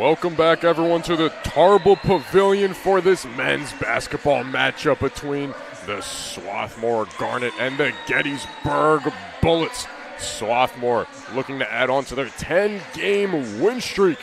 Welcome back, everyone, to the Tarble Pavilion for this men's basketball matchup between the Swarthmore Garnet and the Gettysburg Bullets. Swarthmore looking to add on to their 10-game win streak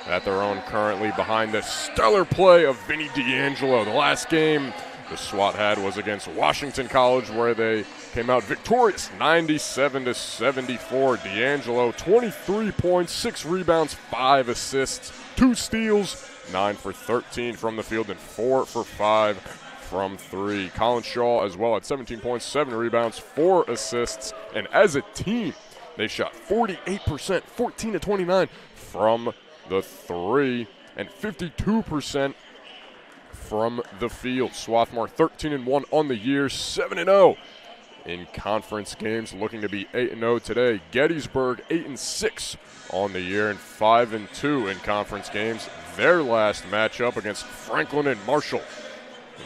that they're on currently behind the stellar play of Vinny D'Angelo. The last game the SWAT had was against Washington College, where they came out victorious 97-74. D'Angelo, 23 points, 6 rebounds, 5 assists, 2 steals, 9 for 13 from the field, and 4 for 5 from 3. Colin Shaw as well at 17 points, 7 rebounds, 4 assists, and as a team, they shot 48%, 14-29 from the 3, and 52% from the field. Swarthmore 13-1 on the year, 7-0 in conference games, looking to be 8-0 today. Gettysburg 8-6 on the year and 5-2 in conference games. Their last matchup against Franklin and Marshall,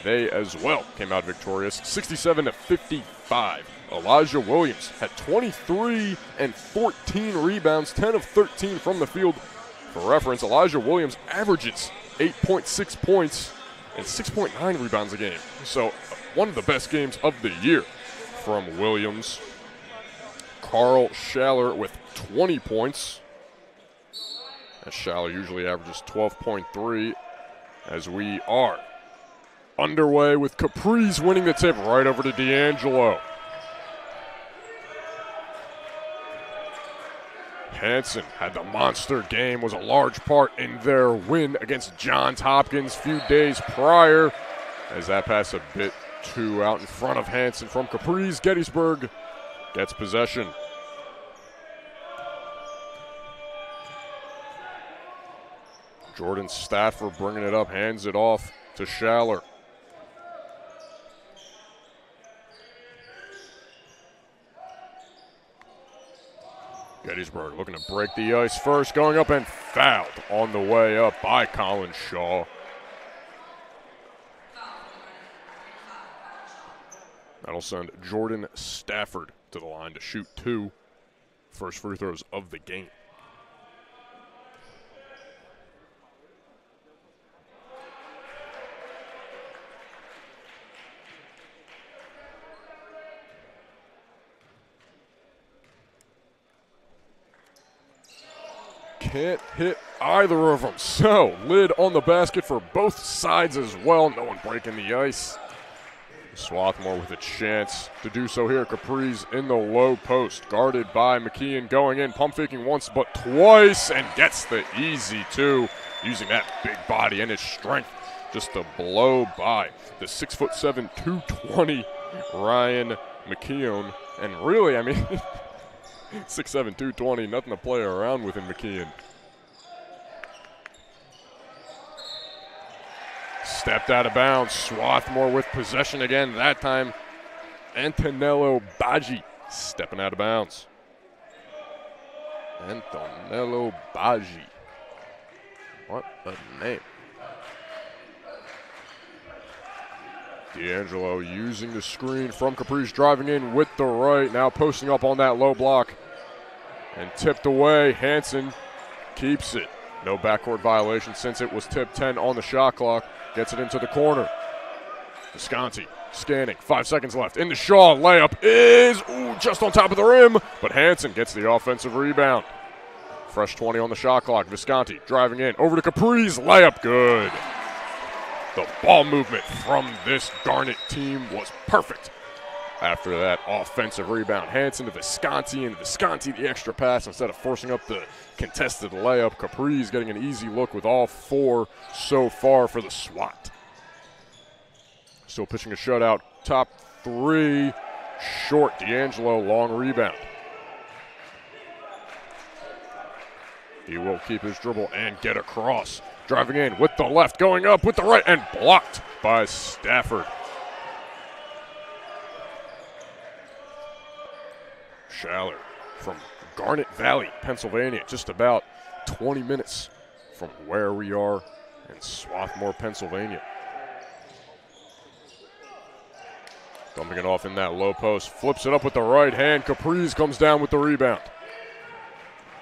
they as well came out victorious, 67-55. Elijah Williams had 23 and 14 rebounds, 10 of 13 from the field. For reference, Elijah Williams averages 8.6 points and 6.9 rebounds a game. So one of the best games of the year from Williams. Carl Schaller with 20 points. As Schaller usually averages 12.3, as we are underway with Capri's winning the tip right over to D'Angelo. Hanson had the monster game, was a large part in their win against Johns Hopkins a few days prior, as that pass a bit too out in front of Hanson from Capri's. Gettysburg gets possession. Jordan Stafford bringing it up, hands it off to Schaller. Gettysburg looking to break the ice first, going up and fouled on the way up by Colin Shaw. That'll send Jordan Stafford to the line to shoot 2 first free throws of the game. Can't hit either of them. So, lid on the basket for both sides as well. No one breaking the ice. Swarthmore with a chance to do so here. Capri's in the low post, guarded by McKeon, going in, pump faking once but twice, and gets the easy 2, using that big body and his strength just to blow by the 6'7", 220 Ryan McKeon. And really, I mean, 6'7", 220, nothing to play around with in McKeon. Stepped out of bounds. Swarthmore with possession again. That time, Antonello Baggi stepping out of bounds. Antonello Baggi. What a name. D'Angelo using the screen from Capri's, driving in with the right. Now posting up on that low block. And tipped away. Hanson keeps it. No backcourt violation since it was tipped. 10 on the shot clock. Gets it into the corner. Visconti scanning. 5 seconds left. In the Shaw. Layup is just on top of the rim. But Hanson gets the offensive rebound. Fresh 20 on the shot clock. Visconti driving in. Over to Capri's. Layup good. The ball movement from this Garnet team was perfect. After that offensive rebound, Hanson to Visconti, and Visconti the extra pass instead of forcing up the contested layup. Capri's getting an easy look with all 4 so far for the SWAT. Still pitching a shutout. Top 3 short. D'Angelo long rebound. He will keep his dribble and get across. Driving in with the left, going up with the right, and blocked by Stafford. Schaller from Garnet Valley, Pennsylvania, just about 20 minutes from where we are in Swarthmore, Pennsylvania. Dumping it off in that low post, flips it up with the right hand. Capri's comes down with the rebound.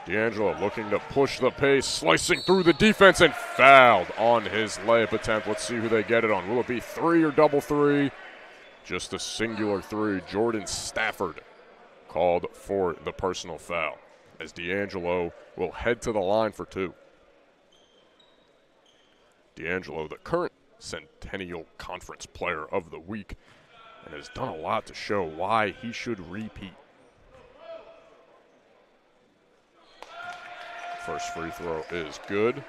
D'Angelo looking to push the pace, slicing through the defense, and fouled on his layup attempt. Let's see who they get it on. Will it be three or double three? Just a singular three. Jordan Stafford called for the personal foul, as D'Angelo will head to the line for two. D'Angelo, the current Centennial Conference Player of the Week, and has done a lot to show why he should repeat. First free throw is good.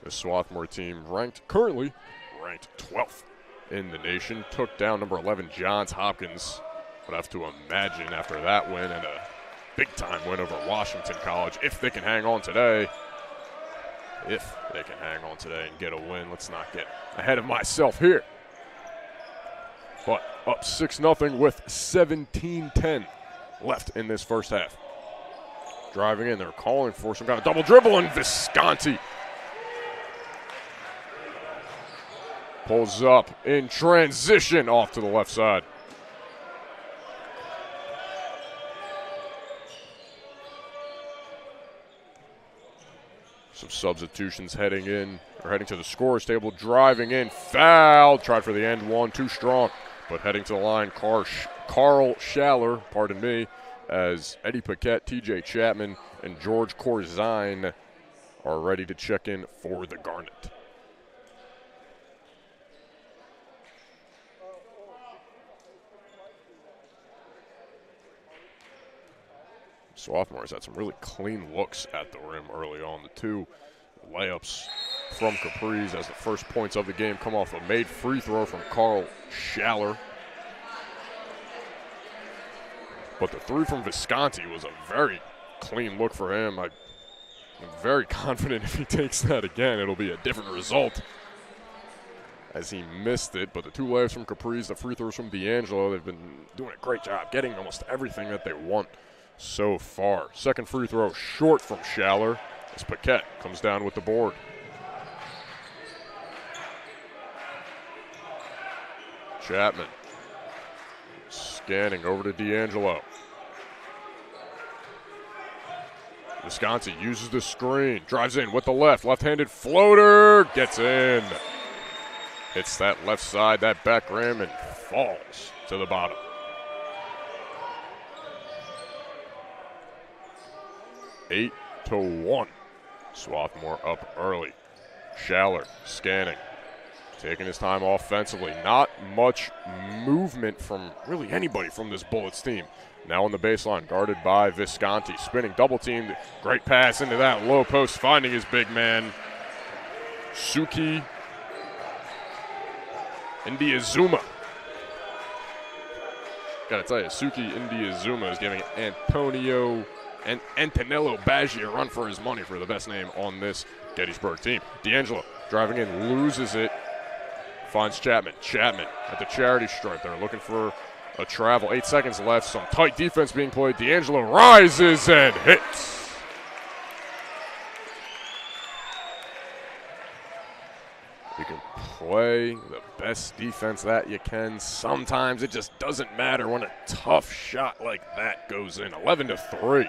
The Swarthmore team currently ranked 12th in the nation, took down number 11 Johns Hopkins. Would have to imagine after that win and a big-time win over Washington College, if they can hang on today. If they can hang on today and get a win. Let's not get ahead of myself here. But up 6-0 with 17:10 left in this first half. Driving in, they're calling for some kind of double dribble, and Visconti pulls up in transition off to the left side. Some substitutions heading to the scorer's table, driving in, foul, tried for the end one, too strong, but heading to the line, Carl Schaller, pardon me, as Eddie Paquette, TJ Chapman, and George Corzine are ready to check in for the Garnet. Swarthmore's had some really clean looks at the rim early on. The two layups from Capri's as the first points of the game come off a made free throw from Carl Schaller. But the three from Visconti was a very clean look for him. I'm very confident if he takes that again, it'll be a different result, as he missed it. But the two layups from Capri's, the free throws from D'Angelo, they've been doing a great job getting almost everything that they want so far. Second free throw short from Schaller as Paquette comes down with the board. Chapman scanning over to D'Angelo. Visconti uses the screen, drives in with the left-handed floater, gets in. Hits that left side, that back rim, and falls to the bottom. Eight to 1. Swarthmore up early. Schaller scanning, taking his time offensively. Not much movement from really anybody from this Bullets team. Now on the baseline, guarded by Visconti. Spinning, double-teamed. Great pass into that low post, finding his big man, Suki Indiazuma. Gotta tell you, Suki Indiazuma is giving Antonello Baggi a run for his money for the best name on this Gettysburg team. D'Angelo driving in, loses it, finds Chapman. Chapman at the charity stripe. They're looking for a travel. 8 seconds left. Some tight defense being played. D'Angelo rises and hits. You can play the best defense that you can. Sometimes it just doesn't matter when a tough shot like that goes in. 11 to 3.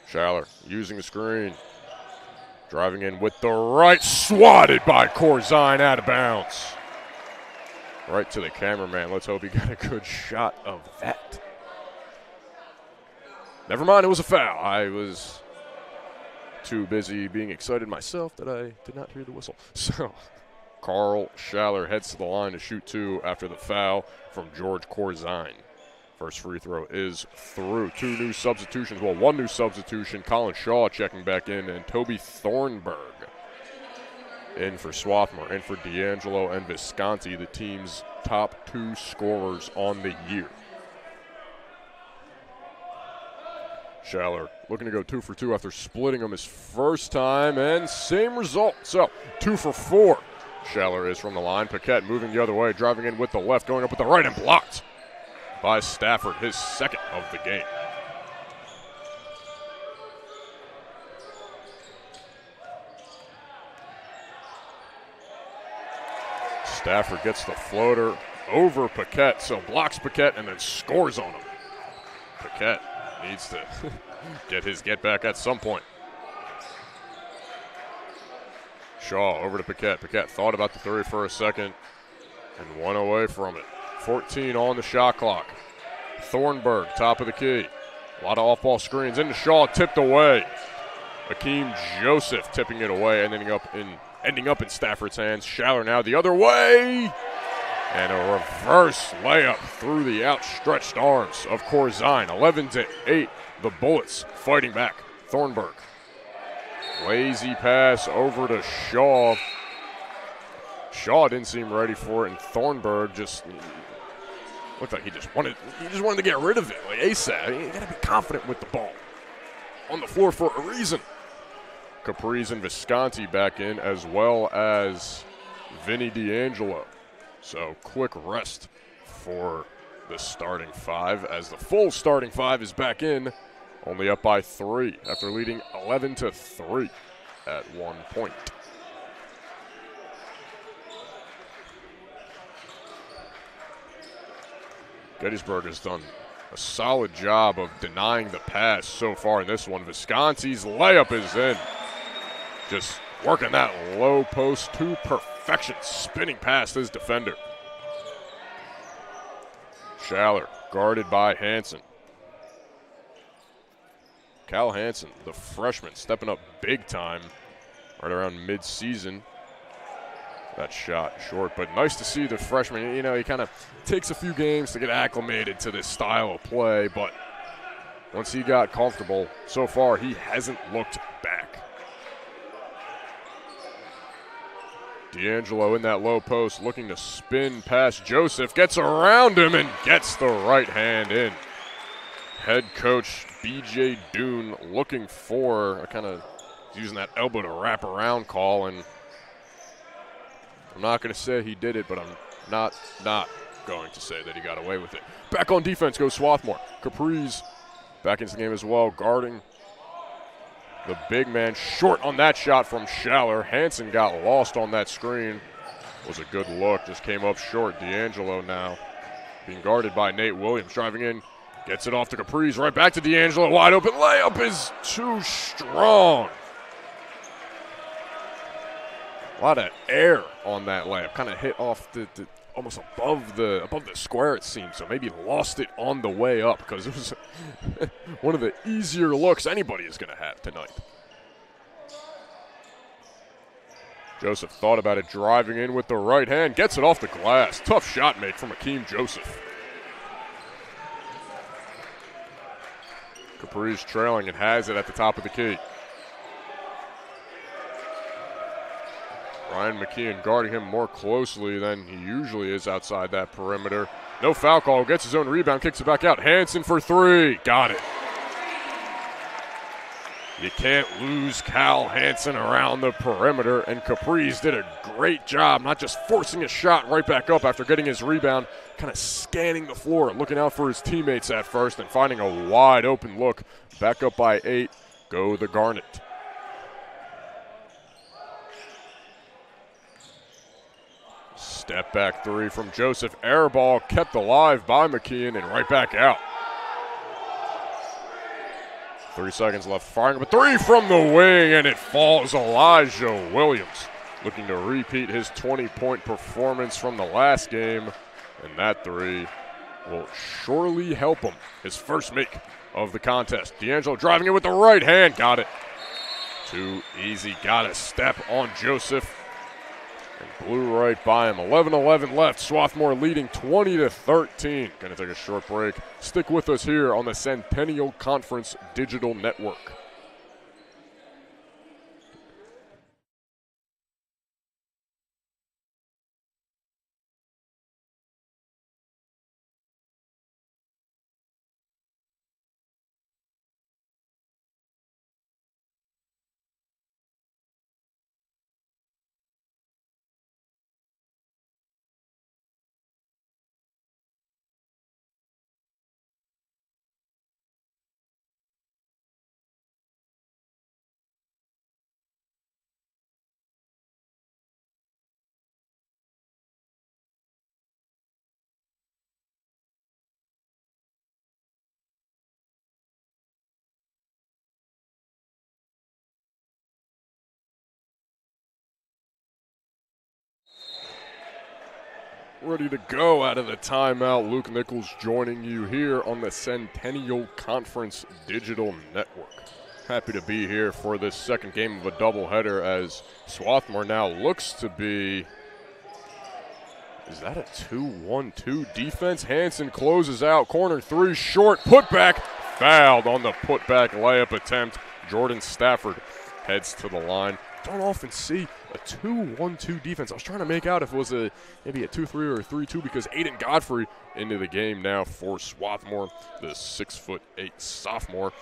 Schaller using the screen. Driving in with the right. Swatted by Corzine, out of bounds. Right to the cameraman. Let's hope he got a good shot of that. Never mind, it was a foul. I was too busy being excited myself that I did not hear the whistle. So Carl Schaller heads to the line to shoot two after the foul from George Corzine. First free throw is through. Two new substitutions. Well, one new substitution. Colin Shaw checking back in, and Toby Thornburg in for Swarthmore, in for D'Angelo and Visconti, the team's top two scorers on the year. Schaller looking to go 2 for 2 after splitting them his first time, and same result. So 2 for 4. Schaller is from the line. Paquette moving the other way, driving in with the left, going up with the right, and blocked by Stafford, his second of the game. Stafford gets the floater over Paquette, so blocks Paquette and then scores on him. Paquette needs to get his get back at some point. Shaw over to Paquette. Paquette thought about the three for a second and one away from it. 14 on the shot clock. Thornburg, top of the key. A lot of off-ball screens into Shaw, tipped away. Akeem Joseph tipping it away and ending up in Stafford's hands. Schaller now the other way. And a reverse layup through the outstretched arms of Corzine. 11-8, the Bullets fighting back. Thornburg. Lazy pass over to Shaw. Shaw didn't seem ready for it, and Thornburg just looked like he just wanted to get rid of it, like ASAP. You gotta be confident with the ball. On the floor for a reason. Capri's and Visconti back in, as well as Vinny D'Angelo. So quick rest for the starting five, as the full starting five is back in, only up by 3 after leading 11-3 at one point. Gettysburg has done a solid job of denying the pass so far in this one. Visconti's layup is in. Just working that low post to perfection, spinning past his defender. Schaller guarded by Hansen. Cal Hansen, the freshman, stepping up big time right around mid-season. That shot short, but nice to see the freshman. You know, he kind of takes a few games to get acclimated to this style of play, but once he got comfortable, so far he hasn't looked back. D'Angelo in that low post, looking to spin past Joseph, gets around him and gets the right hand in. Head coach B.J. Dune looking for a kind of using that elbow to wrap around call, and I'm not going to say he did it, but I'm not going to say that he got away with it. Back on defense goes Swarthmore. Capri's back into the game as well, guarding the big man. Short on that shot from Schaller. Hansen got lost on that screen. Was a good look, just came up short. D'Angelo now being guarded by Nate Williams. Driving in, gets it off to Capri's. Right back to D'Angelo. Wide open layup is too strong. A lot of air on that layup. Kind of hit off the almost above the square, it seemed. So maybe lost it on the way up, because it was one of the easier looks anybody is going to have tonight. Joseph thought about it, driving in with the right hand. Gets it off the glass. Tough shot make from Akeem Joseph. Capri's trailing and has it at the top of the key. Ryan McKeon guarding him more closely than he usually is outside that perimeter. No foul call, gets his own rebound, kicks it back out. Hansen for 3, got it. You can't lose Cal Hansen around the perimeter, and Capri's did a great job, not just forcing a shot right back up after getting his rebound, kind of scanning the floor, looking out for his teammates at first, and finding a wide open look. Back up by 8, go the Garnet. Step back 3 from Joseph. Air ball kept alive by McKeon and right back out. 3 seconds left. Firing up a 3 from the wing, and it falls. Elijah Williams looking to repeat his 20-point performance from the last game, and that 3 will surely help him. His first make of the contest. D'Angelo driving it with the right hand. Got it. Too easy. Got a step on Joseph. And blew right by him. 11-11 left. Swarthmore leading 20-13. Going to take a short break. Stick with us here on the Centennial Conference Digital Network. ready to go out of the timeout. Luke Nichols joining you here on the Centennial Conference Digital Network. Happy to be here for this second game of a doubleheader as Swarthmore now looks to be, is that a 2-1-2 defense? Hansen closes out, corner three, short, putback, fouled on the putback layup attempt. Jordan Stafford heads to the line. Don't often see a 2-1-2 defense. I was trying to make out if it was maybe a 2-3 or a 3-2 because Aiden Godfrey into the game now for Swarthmore, the 6'8" sophomore.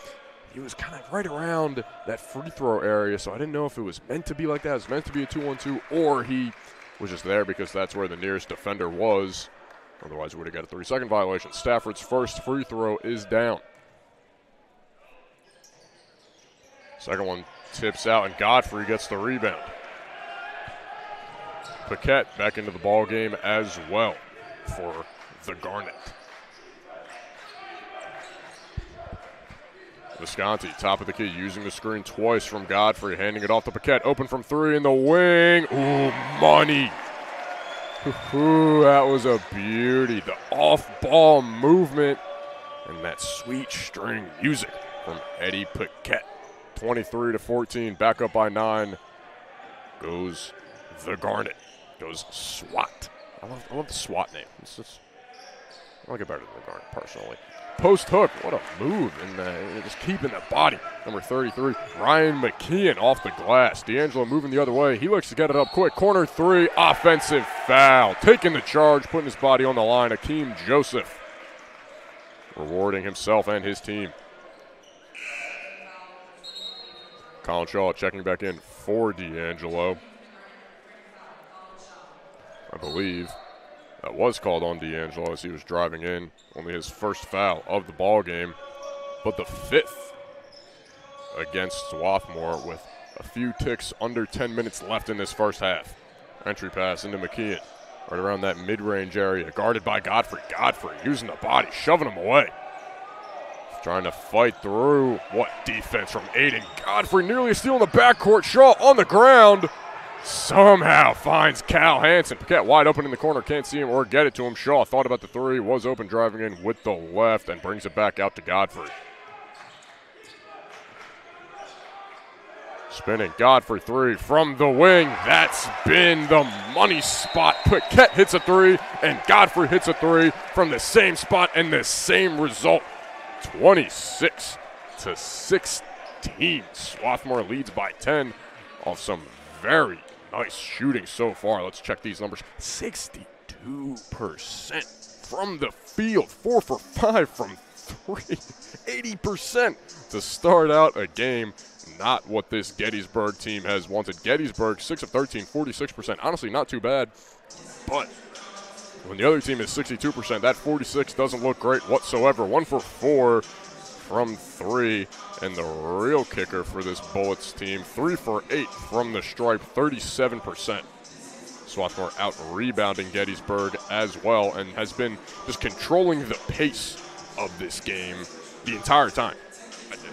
He was kind of right around that free throw area, so I didn't know if it was meant to be like that. It was meant to be a 2-1-2, or he was just there because that's where the nearest defender was. Otherwise, we would have got a 3-second violation. Stafford's first free throw is down. Second one tips out, and Godfrey gets the rebound. Paquette back into the ball game as well for the Garnet. Visconti, top of the key, using the screen twice from Godfrey, handing it off to Paquette. Open from three in the wing. Ooh, money. Ooh, that was a beauty. The off-ball movement and that sweet string music from Eddie Paquette. 23-14, back up by 9. Goes the Garnet. Goes SWAT. I love the SWAT name. I like it better than the Garnet, personally. Post hook, what a move, and just keeping the body. Number 33, Ryan McKeon off the glass. D'Angelo moving the other way. He looks to get it up quick. Corner three, offensive foul. Taking the charge, putting his body on the line. Akeem Joseph rewarding himself and his team. Colin Shaw checking back in for D'Angelo. I believe that was called on D'Angelo as he was driving in. Only his first foul of the ball game, but the 5th against Swarthmore with a few ticks under 10 minutes left in this first half. Entry pass into McKeon, right around that mid-range area, guarded by Godfrey. Godfrey using the body, shoving him away. Trying to fight through. What defense from Aiden Godfrey, nearly a steal in the backcourt. Shaw on the ground. Somehow finds Cal Hansen. Paquette wide open in the corner, can't see him or get it to him. Shaw thought about the three, was open, driving in with the left, and brings it back out to Godfrey. Spinning, Godfrey three from the wing. That's been the money spot. Paquette hits a three, and Godfrey hits a three from the same spot, and the same result. 26-16. Swarthmore leads by 10 off some very nice shooting so far. Let's check these numbers. 62% from the field. 4 for 5 from 3. 80% to start out a game. Not what this Gettysburg team has wanted. Gettysburg, 6 of 13, 46%. Honestly, not too bad. But when the other team is 62%, that 46 doesn't look great whatsoever. 1 for 4 from 3. And the real kicker for this Bullets team, 3 for 8 from the stripe, 37%. Swarthmore out rebounding Gettysburg as well, and has been just controlling the pace of this game the entire time.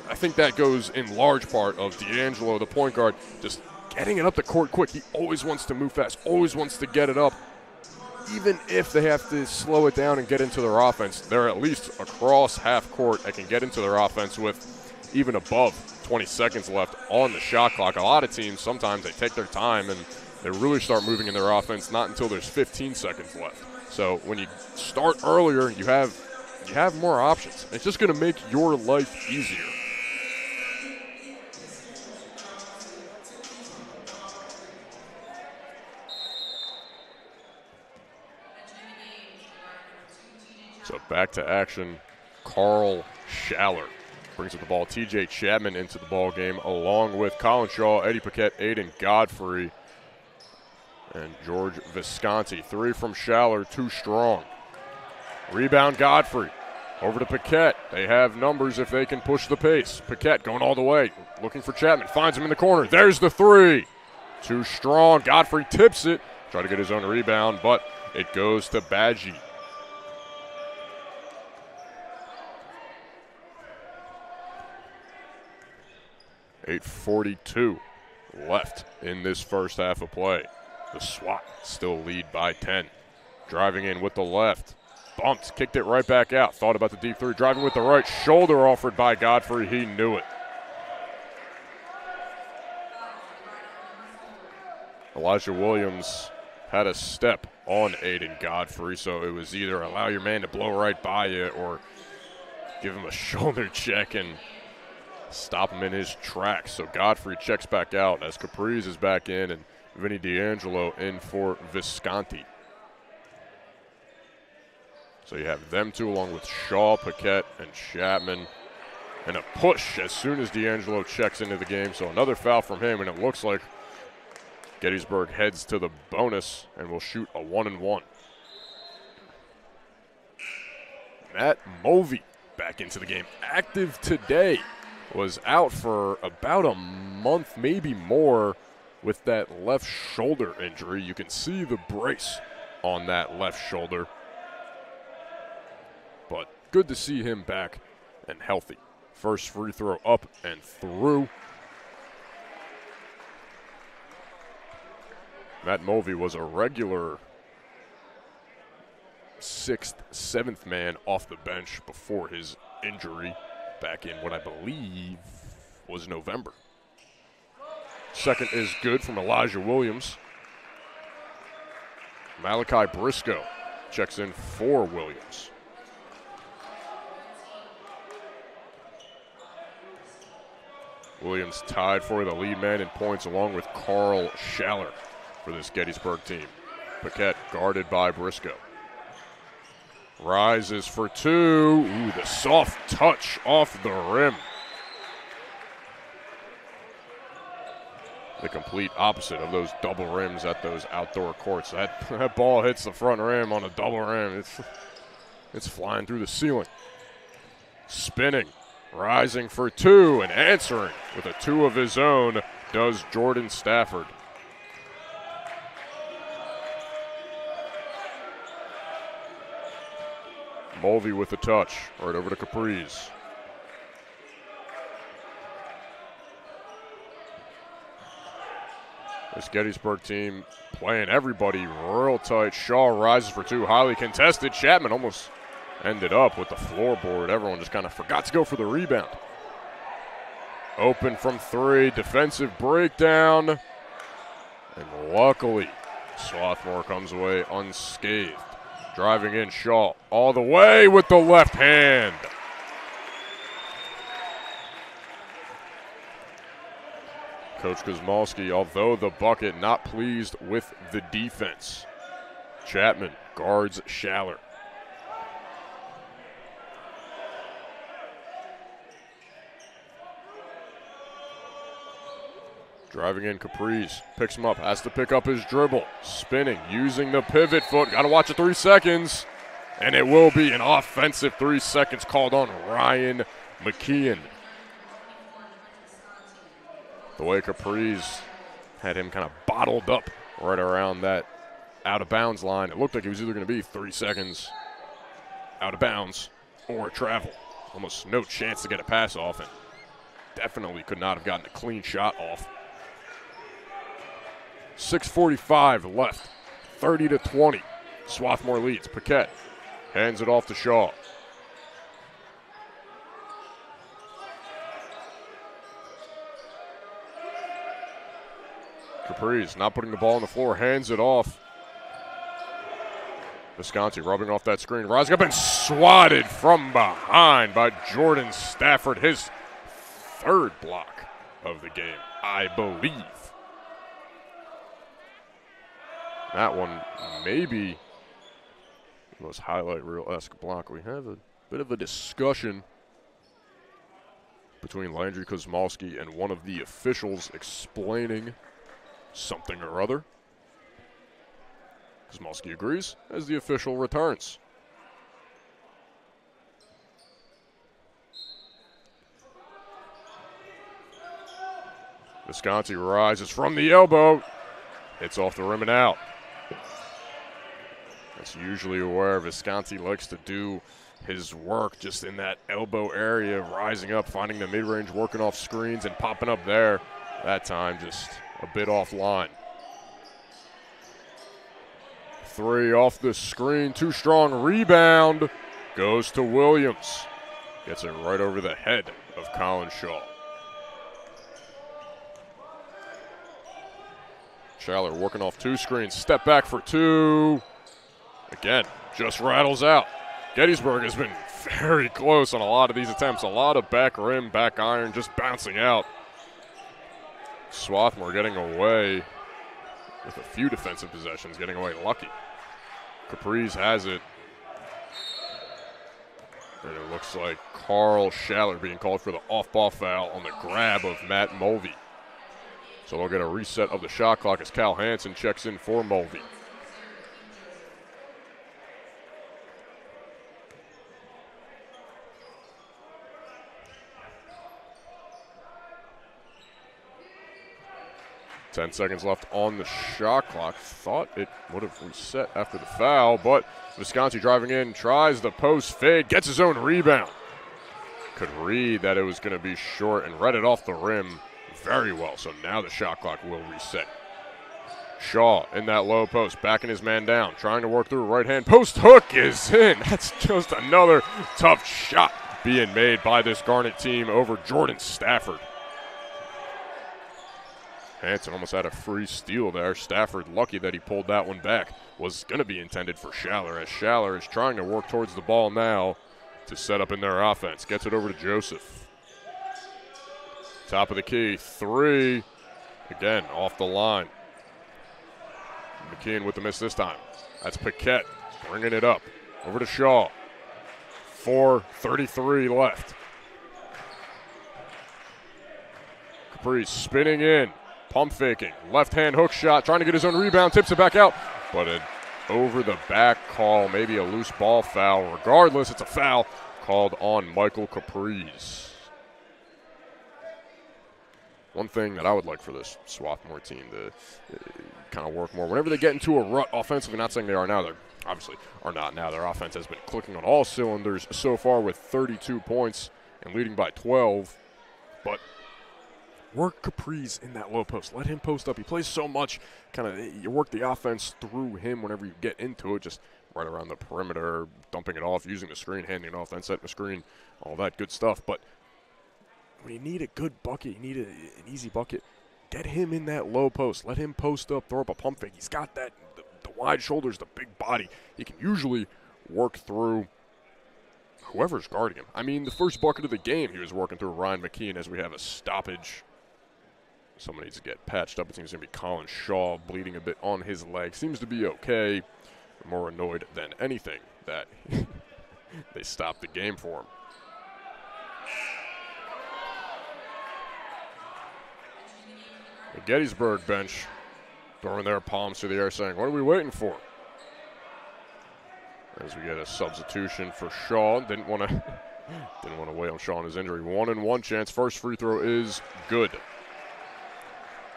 I think that goes in large part of D'Angelo, the point guard, just getting it up the court quick. He always wants to move fast, always wants to get it up. Even if they have to slow it down and get into their offense, they're at least across half court that can get into their offense with even above 20 seconds left on the shot clock. A lot of teams, sometimes they take their time and they really start moving in their offense not until there's 15 seconds left. So when you start earlier, you have more options. It's just going to make your life easier. So back to action, Carl Schaller brings up the ball. TJ Chapman into the ball game along with Colin Shaw, Eddie Paquette, Aiden Godfrey, and George Visconti. 3 from Schaller, too strong. Rebound Godfrey. Over to Paquette. They have numbers if they can push the pace. Paquette going all the way, looking for Chapman. Finds him in the corner. There's the 3. Too strong. Godfrey tips it. Try to get his own rebound, but it goes to Badgie. 8:42 left in this first half of play. The SWAT still lead by 10. Driving in with the left. Bumped, kicked it right back out. Thought about the deep three. Driving with the right. Shoulder offered by Godfrey. He knew it. Elijah Williams had a step on Aiden Godfrey, so it was either allow your man to blow right by you or give him a shoulder check and stop him in his tracks. So Godfrey checks back out as Capriz is back in and Vinny D'Angelo in for Visconti. So you have them two along with Shaw, Paquette, and Chapman. And a push as soon as D'Angelo checks into the game. So another foul from him, and it looks like Gettysburg heads to the bonus and will shoot a 1-and-1. Matt Mulvey back into the game. Active today. Was out for about a month, maybe more, with that left shoulder injury. You can see the brace on that left shoulder. But good to see him back and healthy. First free throw up and through. Matt Mulvey was a regular 6th, 7th man off the bench before his injury back in what I believe was November. Second is good from Elijah Williams. Malachi Briscoe checks in for Williams. Williams tied for the lead man in points along with Carl Schaller for this Gettysburg team. Paquette guarded by Briscoe. Rises for two. Ooh, the soft touch off the rim. The complete opposite of those double rims at those outdoor courts. That ball hits the front rim on a double rim. It's flying through the ceiling. Spinning. Rising for two and answering with a two of his own does Jordan Stafford. Mulvey with the touch, right over to Capriz. This Gettysburg team playing everybody real tight. Shaw rises for two, highly contested. Chapman almost ended up with the floorboard. Everyone just kind of forgot to go for the rebound. Open from three, defensive breakdown. And luckily, Swarthmore comes away unscathed. Driving in, Shaw all the way with the left hand. Coach Kosmalski, although the bucket, not pleased with the defense. Chapman guards Schaller. Driving in, Capriz picks him up, has to pick up his dribble. Spinning, using the pivot foot. Got to watch it 3 seconds. And it will be an offensive 3 seconds called on Ryan McKeon. The way Capriz had him kind of bottled up right around that out-of-bounds line. It looked like it was either going to be 3 seconds out of bounds or travel. Almost no chance to get a pass off, and definitely could not have gotten a clean shot off. 6:45 left, 30-20. Swarthmore leads. Paquette hands it off to Shaw. Capriz not putting the ball on the floor, hands it off. Visconti rubbing off that screen, rising up and swatted from behind by Jordan Stafford. His third block of the game, I believe. That one maybe the most highlight reel-esque block. We have a bit of a discussion between Landry Kosmalski and one of the officials explaining something or other. Kosmalski agrees as the official returns. Visconti rises from the elbow. Hits off the rim and out. That's usually where Visconti likes to do his work, just in that elbow area, rising up, finding the mid-range, working off screens, and popping up there. That time just a bit offline. three off the screen. Too strong. Rebound goes to Williams. Gets it right over the head of Colin Shaw. Schaller working off two screens. Step back for two. Again, just rattles out. Gettysburg has been very close on a lot of these attempts. A lot of back rim, back iron, just bouncing out. Swarthmore getting away with a few defensive possessions, getting away lucky. Capri's has it. And it looks like Carl Schaller being called for the off-ball foul on the grab of Matt Mulvey. So they'll get a reset of the shot clock as Cal Hansen checks in for Mulvey. Ten seconds left on the shot clock. Thought it would have reset after the foul, but Visconti driving in, tries the post fade, gets his own rebound. Could read that it was going to be short and read it off the rim very well, so now the shot clock will reset. Shaw in that low post, backing his man down, trying to work through a right-hand post. Hook is in. That's just another tough shot being made by this Garnet team over Jordan Stafford. Hansen almost had a free steal there. Stafford lucky that he pulled that one back. Was going to be intended for Schaller, as Schaller is trying to work towards the ball now to set up in their offense. Gets it over to Joseph. Top of the key, three. Again, off the line. McKeon with the miss this time. That's Paquette bringing it up. Over to Shaw. 4:33 left. Capri spinning in. Pump faking, left-hand hook shot, trying to get his own rebound, tips it back out. But an over-the-back call, maybe a loose ball foul. Regardless, it's a foul called on Michael Capri's. One thing that I would like for this Swarthmore team to kind of work more, whenever they get into a rut offensively, not saying they are now, they obviously are not now. Their offense has been clicking on all cylinders so far with 32 points and leading by 12. But work Capri's in that low post. Let him post up. He plays so much. Kind of you work the offense through him whenever you get into it, just right around the perimeter, dumping it off, using the screen, handing it off, then setting the screen, all that good stuff. But when you need a good bucket, you need an easy bucket, get him in that low post. Let him post up, throw up a pump fake. He's got that, the wide shoulders, the big body. He can usually work through whoever's guarding him. I mean, the first bucket of the game, he was working through Ryan McKeon as we have a stoppage. Someone needs to get patched up. It seems to be Colin Shaw bleeding a bit on his leg. Seems to be okay. I'm more annoyed than anything that they stopped the game for him. The Gettysburg bench throwing their palms to the air saying, what are we waiting for? As we get a substitution for Shaw. Didn't want to wait on Shaw on his injury. 1-1 chance. First free throw is good.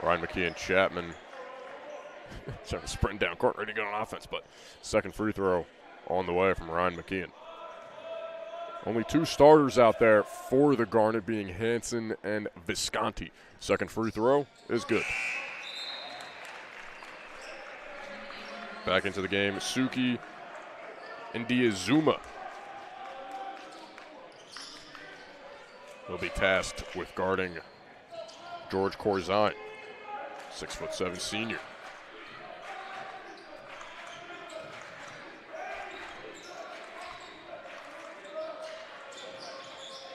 Ryan McKeon, Chapman, trying to sprint down court, ready to go on offense, but second free throw on the way from Ryan McKeon. Only two starters out there for the Garnet, being Hansen and Visconti. Second free throw is good. Back into the game, Suki and Diazuma will be tasked with guarding George Corzine. 6'7" senior.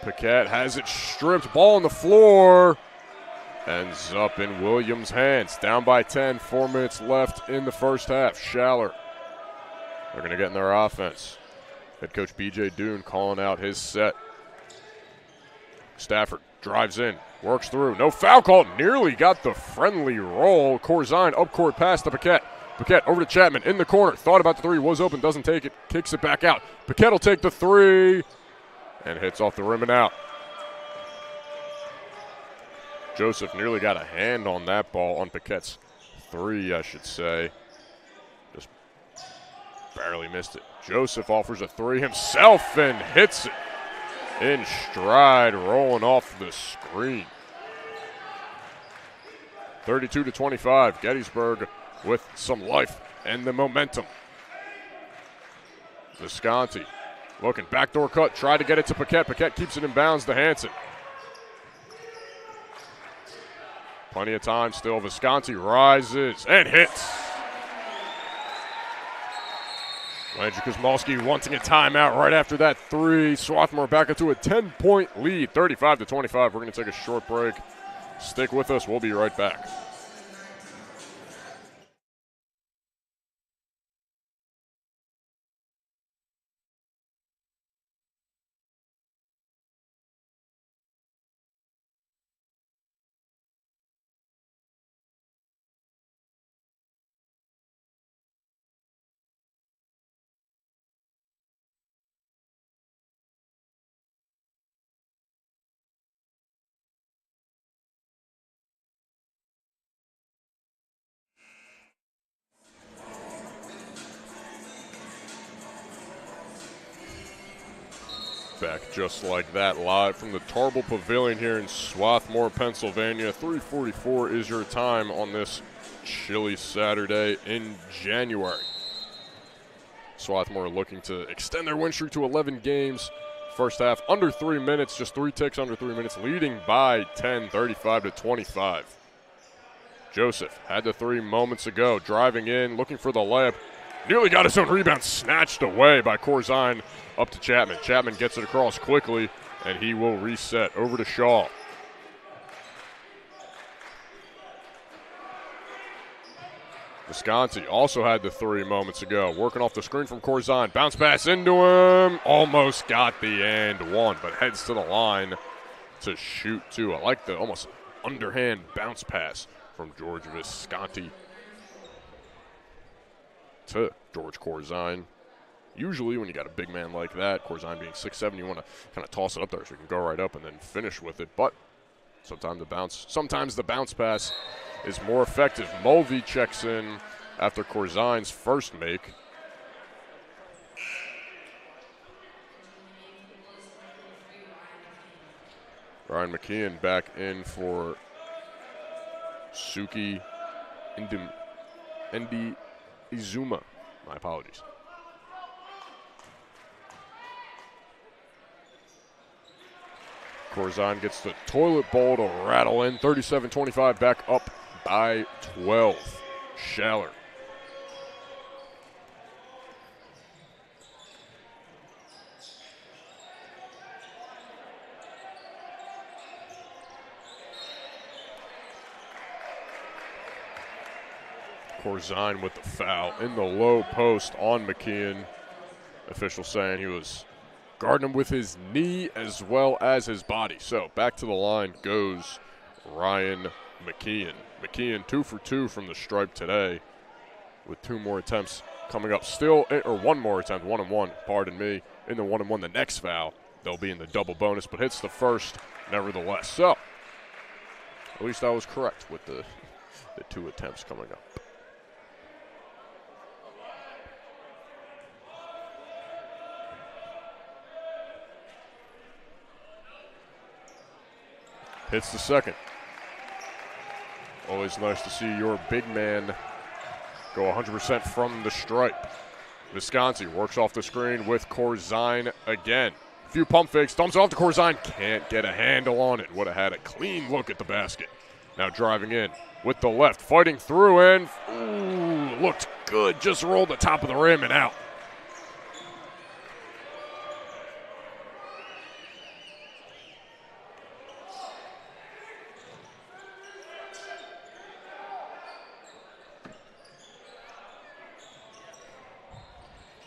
Paquette has it stripped. Ball on the floor. Ends up in Williams' hands. Down by 10. 4 minutes left in the first half. Schaller. They're going to get in their offense. Head coach B.J. Doon calling out his set. Stafford drives in. Works through. No foul call. Nearly got the friendly roll. Corzine up court pass to Paquette. Paquette over to Chapman in the corner. Thought about the three. Was open. Doesn't take it. Kicks it back out. Paquette will take the three. And hits off the rim and out. Joseph nearly got a hand on that ball, on Paquette's three, I should say. Just barely missed it. Joseph offers a three himself and hits it in stride, rolling off the screen. 32-25, Gettysburg with some life and the momentum Visconti looking, backdoor cut, tried to get it to Paquette. Paquette keeps it in bounds to Hansen. Plenty of time still. Visconti rises and hits. Landry Kosmalski wanting a timeout right after that three. Swarthmore back into a 10-point lead, 35-25. We're going to take a short break. Stick with us. We'll be right back. Back just like that, live from the Tarble Pavilion here in Swarthmore, Pennsylvania. 3:44 is your time on this chilly Saturday in January. Swarthmore looking to extend their win streak to 11 games. First half under 3 minutes, just 3 ticks under 3 minutes, leading by 10, 35-25. Joseph had the three moments ago, driving in, looking for the layup. Nearly got his own rebound snatched away by Corzine up to Chapman. Chapman gets it across quickly, and he will reset over to Shaw. Visconti also had the three moments ago, working off the screen from Corzine. Bounce pass into him. Almost got the and one, but heads to the line to shoot two. I like the almost underhand bounce pass from George Visconti to George Corzine. Usually when you got a big man like that, Corzine being 6'7", you want to kind of toss it up there so you can go right up and then finish with it. But sometimes the bounce pass is more effective. Mulvey checks in after Corzine's first make. Ryan McKeon back in for Suki Endi Izuma. My apologies. Corzine gets the toilet bowl to rattle in. 37-25, back up by 12. Schaller. Corzine with the foul in the low post on McKeon. Official saying he was guarding him with his knee as well as his body. So back to the line goes Ryan McKeon. McKeon 2 for 2 from the stripe today with 2 more attempts coming up still, or 1 more attempt, 1-and-1, pardon me. In the 1-and-1, the next foul, they'll be in the double bonus, but hits the first nevertheless. So at least I was correct with the 2 attempts coming up. Hits the second. Always nice to see your big man go 100% from the stripe. Visconti works off the screen with Corzine again. A few pump fakes, dumps it off to Corzine. Can't get a handle on it. Would have had a clean look at the basket. Now driving in with the left, fighting through and looked good. Just rolled the top of the rim and out.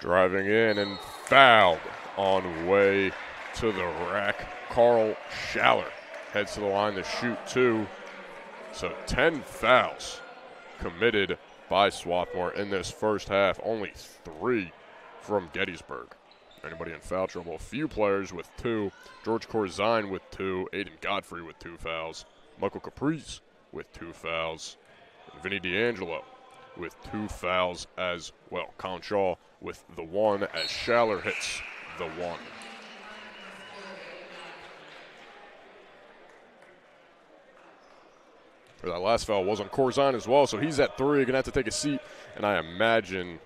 Driving in and fouled on way to the rack. Carl Schaller heads to the line to shoot 2. So 10 fouls committed by Swarthmore in this first half. Only 3 from Gettysburg. Anybody in foul trouble? A few players with 2. George Corzine with 2. Aiden Godfrey with 2 fouls. Michael Caprice with 2 fouls. And Vinny D'Angelo with 2 fouls as well. Colin Shaw with the 1 as Schaller hits the 1. That last foul was on Corzine as well, so he's at 3. Going to have to take a seat, and I imagine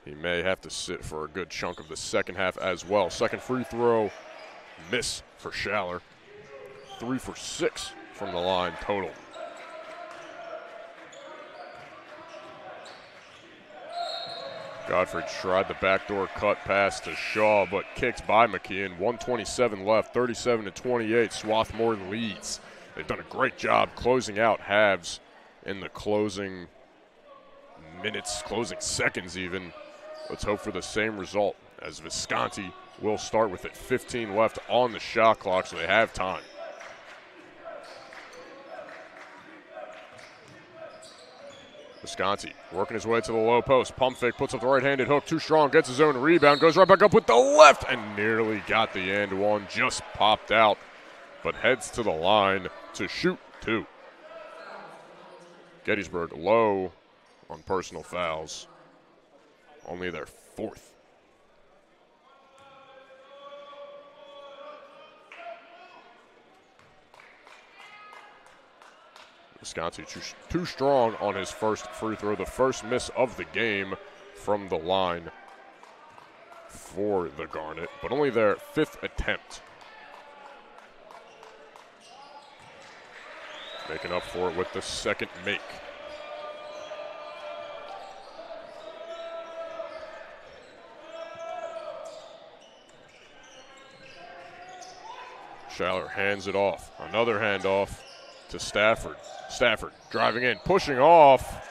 He may have to sit for a good chunk of the second half as well. Second free throw, miss for Schaller. 3 for 6 from the line total. Godfrey tried the backdoor cut pass to Shaw, but kicked by McKeon. 1:27 left, 37-28. Swarthmore leads. They've done a great job closing out halves in the closing minutes, closing seconds even. Let's hope for the same result, as Visconti will start with it. 15 left on the shot clock, so they have time. Visconti working his way to the low post. Pump fake, puts up the right-handed hook. Too strong, gets his own rebound, goes right back up with the left, and nearly got the and one. Just popped out, but heads to the line to shoot 2. Gettysburg low on personal fouls. Only their 4th. Visconti too strong on his first free throw. The first miss of the game from the line for the Garnet, but only their 5th attempt. Making up for it with the second make. Schaller hands it off. Another handoff to Stafford. Stafford driving in, pushing off.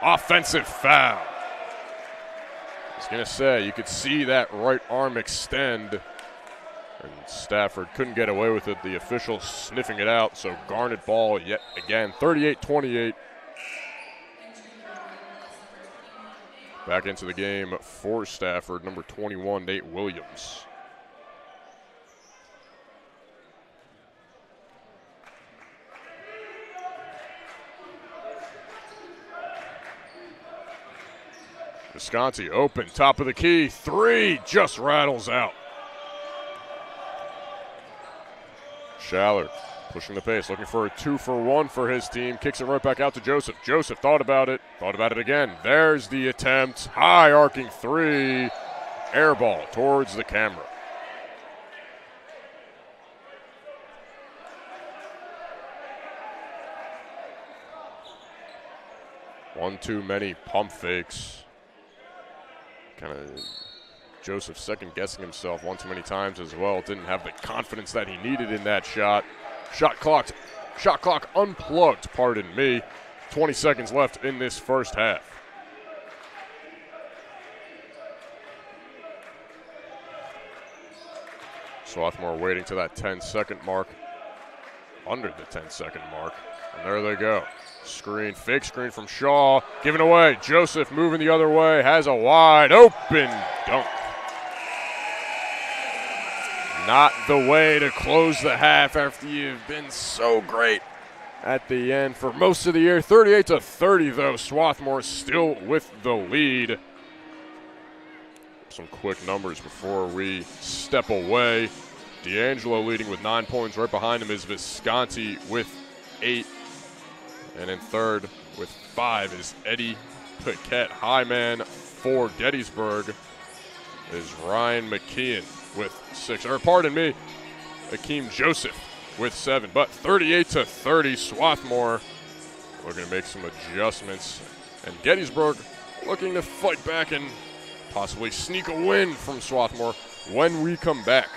Offensive foul. I was going to say, you could see that right arm extend, and Stafford couldn't get away with it. The official sniffing it out, so Garnet ball yet again. 38-28. Back into the game for Stafford, number 21, Nate Williams. Visconti open, top of the key, 3, just rattles out. Schaller pushing the pace, looking for a 2-for-1 for his team, kicks it right back out to Joseph. Joseph thought about it again. There's the attempt, high arcing 3, air ball towards the camera. One too many pump fakes. Kind of Joseph second-guessing himself one too many times as well. Didn't have the confidence that he needed in that shot. Shot clock unplugged, pardon me. 20 seconds left in this first half. Swarthmore waiting to that 10-second mark. Under the 10-second mark. And there they go. Screen, fake screen from Shaw. Given away. Joseph moving the other way. Has a wide open dunk. Not the way to close the half after you've been so great at the end for most of the year. 38-30 though. Swarthmore still with the lead. Some quick numbers before we step away. D'Angelo leading with 9 points. Right behind him is Visconti with 8. And in third with 5 is Eddie Paquette. High man for Gettysburg is Ryan McKeon with 6. Or pardon me, Akeem Joseph with 7. But 38-30, Swarthmore looking to make some adjustments. And Gettysburg looking to fight back and possibly sneak a win from Swarthmore when we come back.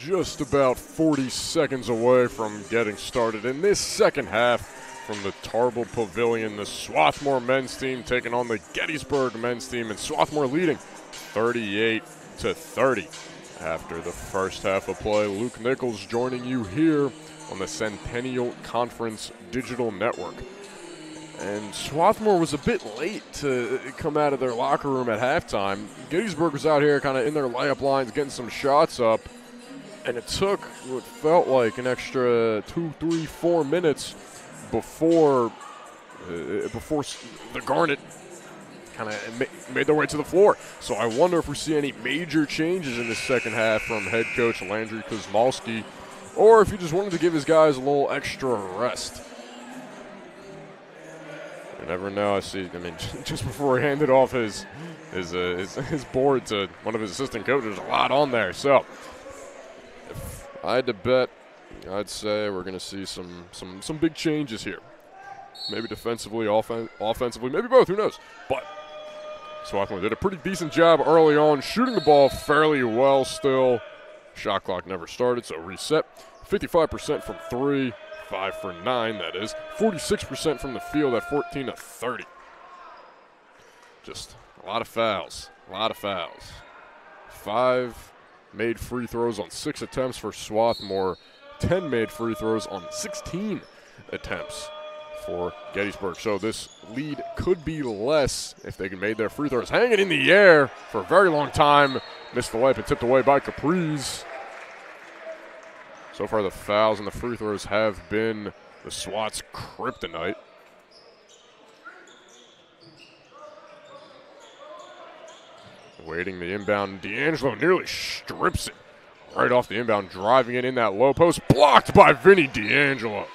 just about 40 seconds away from getting started in this second half from the Tarble Pavilion. The Swarthmore men's team taking on the Gettysburg men's team, and Swarthmore leading 38-30 after the first half of play. Luke Nichols joining you here on the Centennial Conference Digital Network. And Swarthmore was a bit late to come out of their locker room at halftime. Gettysburg was out here kind of in their layup lines getting some shots up. And it took what felt like an extra 2, 3, 4 minutes before the Garnet kind of made their way to the floor. So I wonder if we see any major changes in the second half from head coach Landry Kuzmalski, or if he just wanted to give his guys a little extra rest. You never know. I mean, just before he handed off his board to one of his assistant coaches, a lot on there. So, if I had to bet, I'd say we're going to see some big changes here. Maybe defensively, offensively, maybe both. Who knows? But Swarthmore did a pretty decent job early on, shooting the ball fairly well. Still, shot clock never started, so reset. 55% from 3. 5 for 9, that is. 46% from the field at 14-30. Just a lot of fouls. 5 made free throws on 6 attempts for Swarthmore. 10 made free throws on 16 attempts for Gettysburg. So this lead could be less if they can made their free throws. Hanging in the air for a very long time. Missed the layup and tipped away by Capri's. So far, the fouls and the free throws have been the SWAT's kryptonite. Waiting the inbound, D'Angelo nearly strips it right off the inbound, driving it in that low post, blocked by Vinny D'Angelo.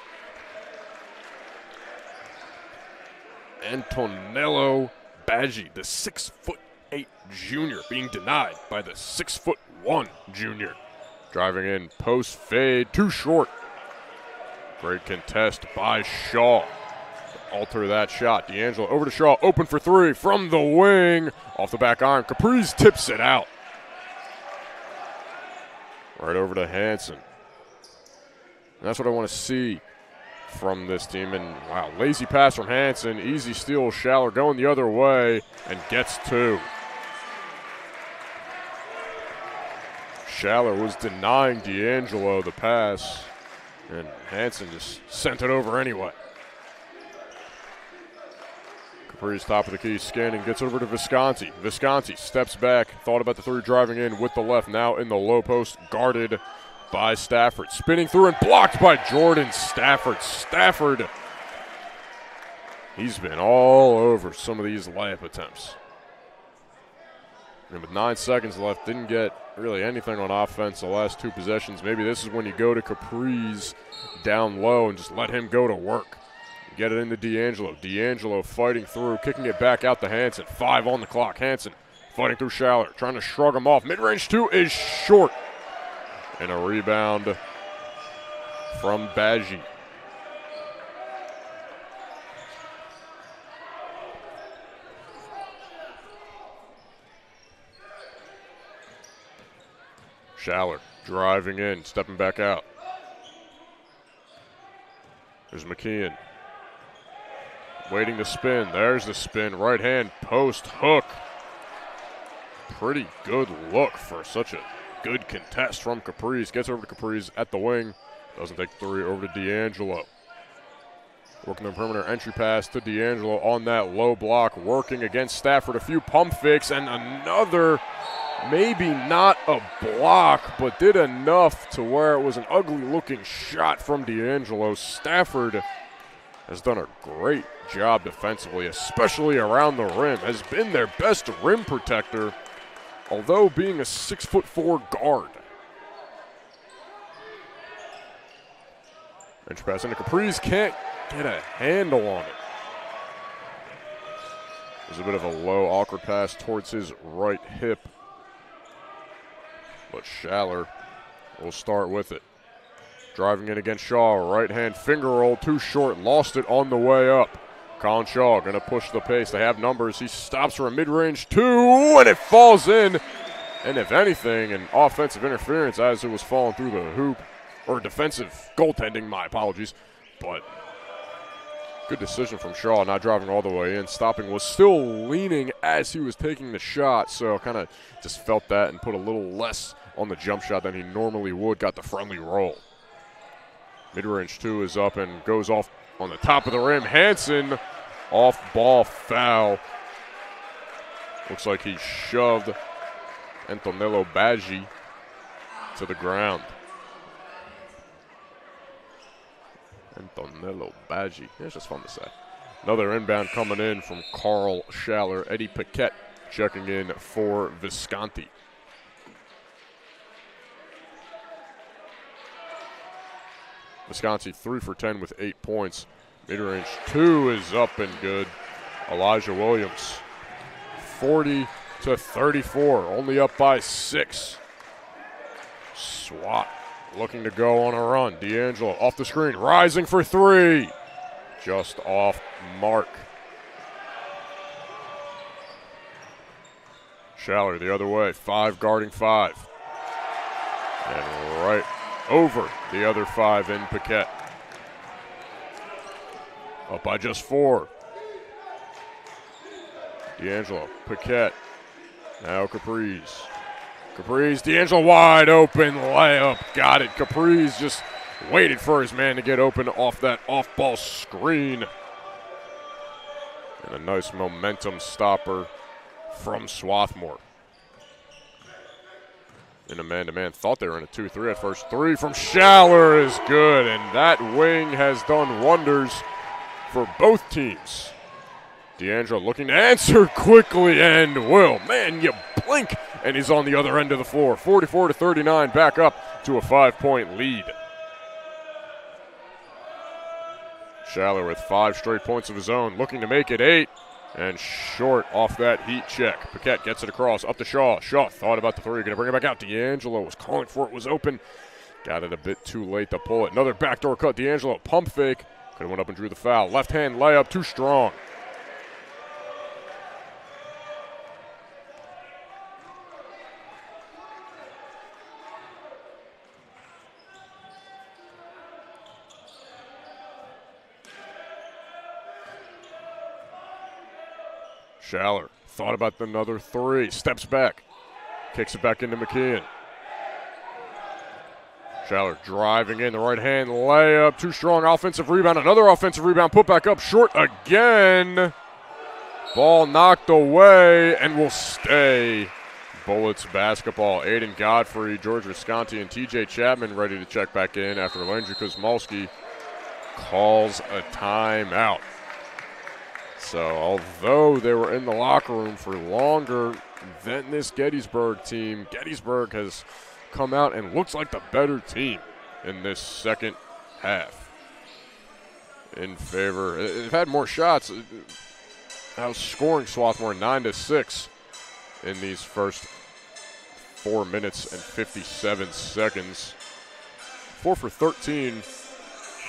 Antonello Baggi, the 6'8" junior, being denied by the 6'1" junior. Driving in, post fade, too short. Great contest by Shaw. Alter that shot. D'Angelo over to Shaw, open for 3 from the wing. Off the back iron, Capri's tips it out. Right over to Hansen. And that's what I want to see from this team. And wow, lazy pass from Hansen, easy steal, Schaller going the other way and gets 2. Schaller was denying D'Angelo the pass, and Hansen just sent it over anyway. Capri's top of the key, scanning, gets over to Visconti. Visconti steps back, thought about the 3, driving in with the left, now in the low post, guarded by Stafford. Spinning through and blocked by Jordan Stafford. Stafford, he's been all over some of these layup attempts. And with 9 seconds left, didn't get really anything on offense the last 2 possessions. Maybe this is when you go to Capri's down low and just let him go to work. Get it into D'Angelo. D'Angelo fighting through, kicking it back out to Hansen. 5 on the clock. Hansen fighting through Schaller, trying to shrug him off. Mid-range 2 is short. And a rebound from Baggi. Schaller driving in, stepping back out. There's McKeon. Waiting to spin. There's the spin. Right hand post hook. Pretty good look for such a good contest from Capri's. Gets over to Capri's at the wing. Doesn't take 3, over to D'Angelo. Working the perimeter entry pass to D'Angelo on that low block. Working against Stafford. A few pump fakes and another. Maybe not a block, but did enough to where it was an ugly-looking shot from D'Angelo. Stafford has done a great job defensively, especially around the rim. Has been their best rim protector, although being a 6'4" guard. Entry pass into Capri's, can't get a handle on it. There's a bit of a low, awkward pass towards his right hip. But Schaller will start with it. Driving in against Shaw, right hand finger roll, too short, lost it on the way up. Colin Shaw going to push the pace. They have numbers. He stops for a mid-range 2, and it falls in. And if anything, an offensive interference as it was falling through the hoop, or defensive goaltending, my apologies. But good decision from Shaw, not driving all the way in. Stopping was still leaning as he was taking the shot, so kind of just felt that and put a little less on the jump shot than he normally would. Got the friendly roll. Mid-range 2 is up and goes off on the top of the rim. Hansen, off-ball foul. Looks like he shoved Antonello Baggi to the ground. Antonello Baggi. It's just fun to say. Another inbound coming in from Carl Schaller. Eddie Paquette checking in for Visconti. Visconti 3 for 10 with 8 points. Mid-range 2 is up and good. Elijah Williams, 40-34, only up by 6. Swat looking to go on a run. D'Angelo off the screen, rising for 3. Just off mark. Schaller the other way, 5 guarding 5. And right over the other 5 in Paquette. Up by just 4. D'Angelo, Paquette, now Capriz. Capriz, D'Angelo wide open, layup, got it. Capriz just waited for his man to get open off that off-ball screen. And a nice momentum stopper from Swarthmore. In a man-to-man, thought they were in a 2-3 at first. 3 from Schaller is good, and that wing has done wonders for both teams. D'Angelo looking to answer quickly and will. Man, you blink, and he's on the other end of the floor. 44-39, back up to a 5-point lead. Schaller with 5 straight points of his own, looking to make it 8, and short off that heat check. Paquette gets it across, up to Shaw. Shaw thought about the 3, going to bring it back out. D'Angelo was calling for it, was open. Got it a bit too late to pull it. Another backdoor cut. D'Angelo, pump fake. Could have went up and drew the foul. Left hand layup, too strong. Schaller thought about another 3, steps back, kicks it back into McKeon. Schaller driving in, the right hand layup, too strong, offensive rebound, another offensive rebound, put back up, short again. Ball knocked away and will stay. Bullets basketball. Aiden Godfrey, George Visconti, and TJ Chapman ready to check back in after Landry Kuzmalski calls a timeout. So although they were in the locker room for longer than this Gettysburg team, Gettysburg has come out and looks like the better team in this second half. In favor, they've had more shots, outscoring Swarthmore 9-6 in these first 4 minutes and 57 seconds. 4 for 13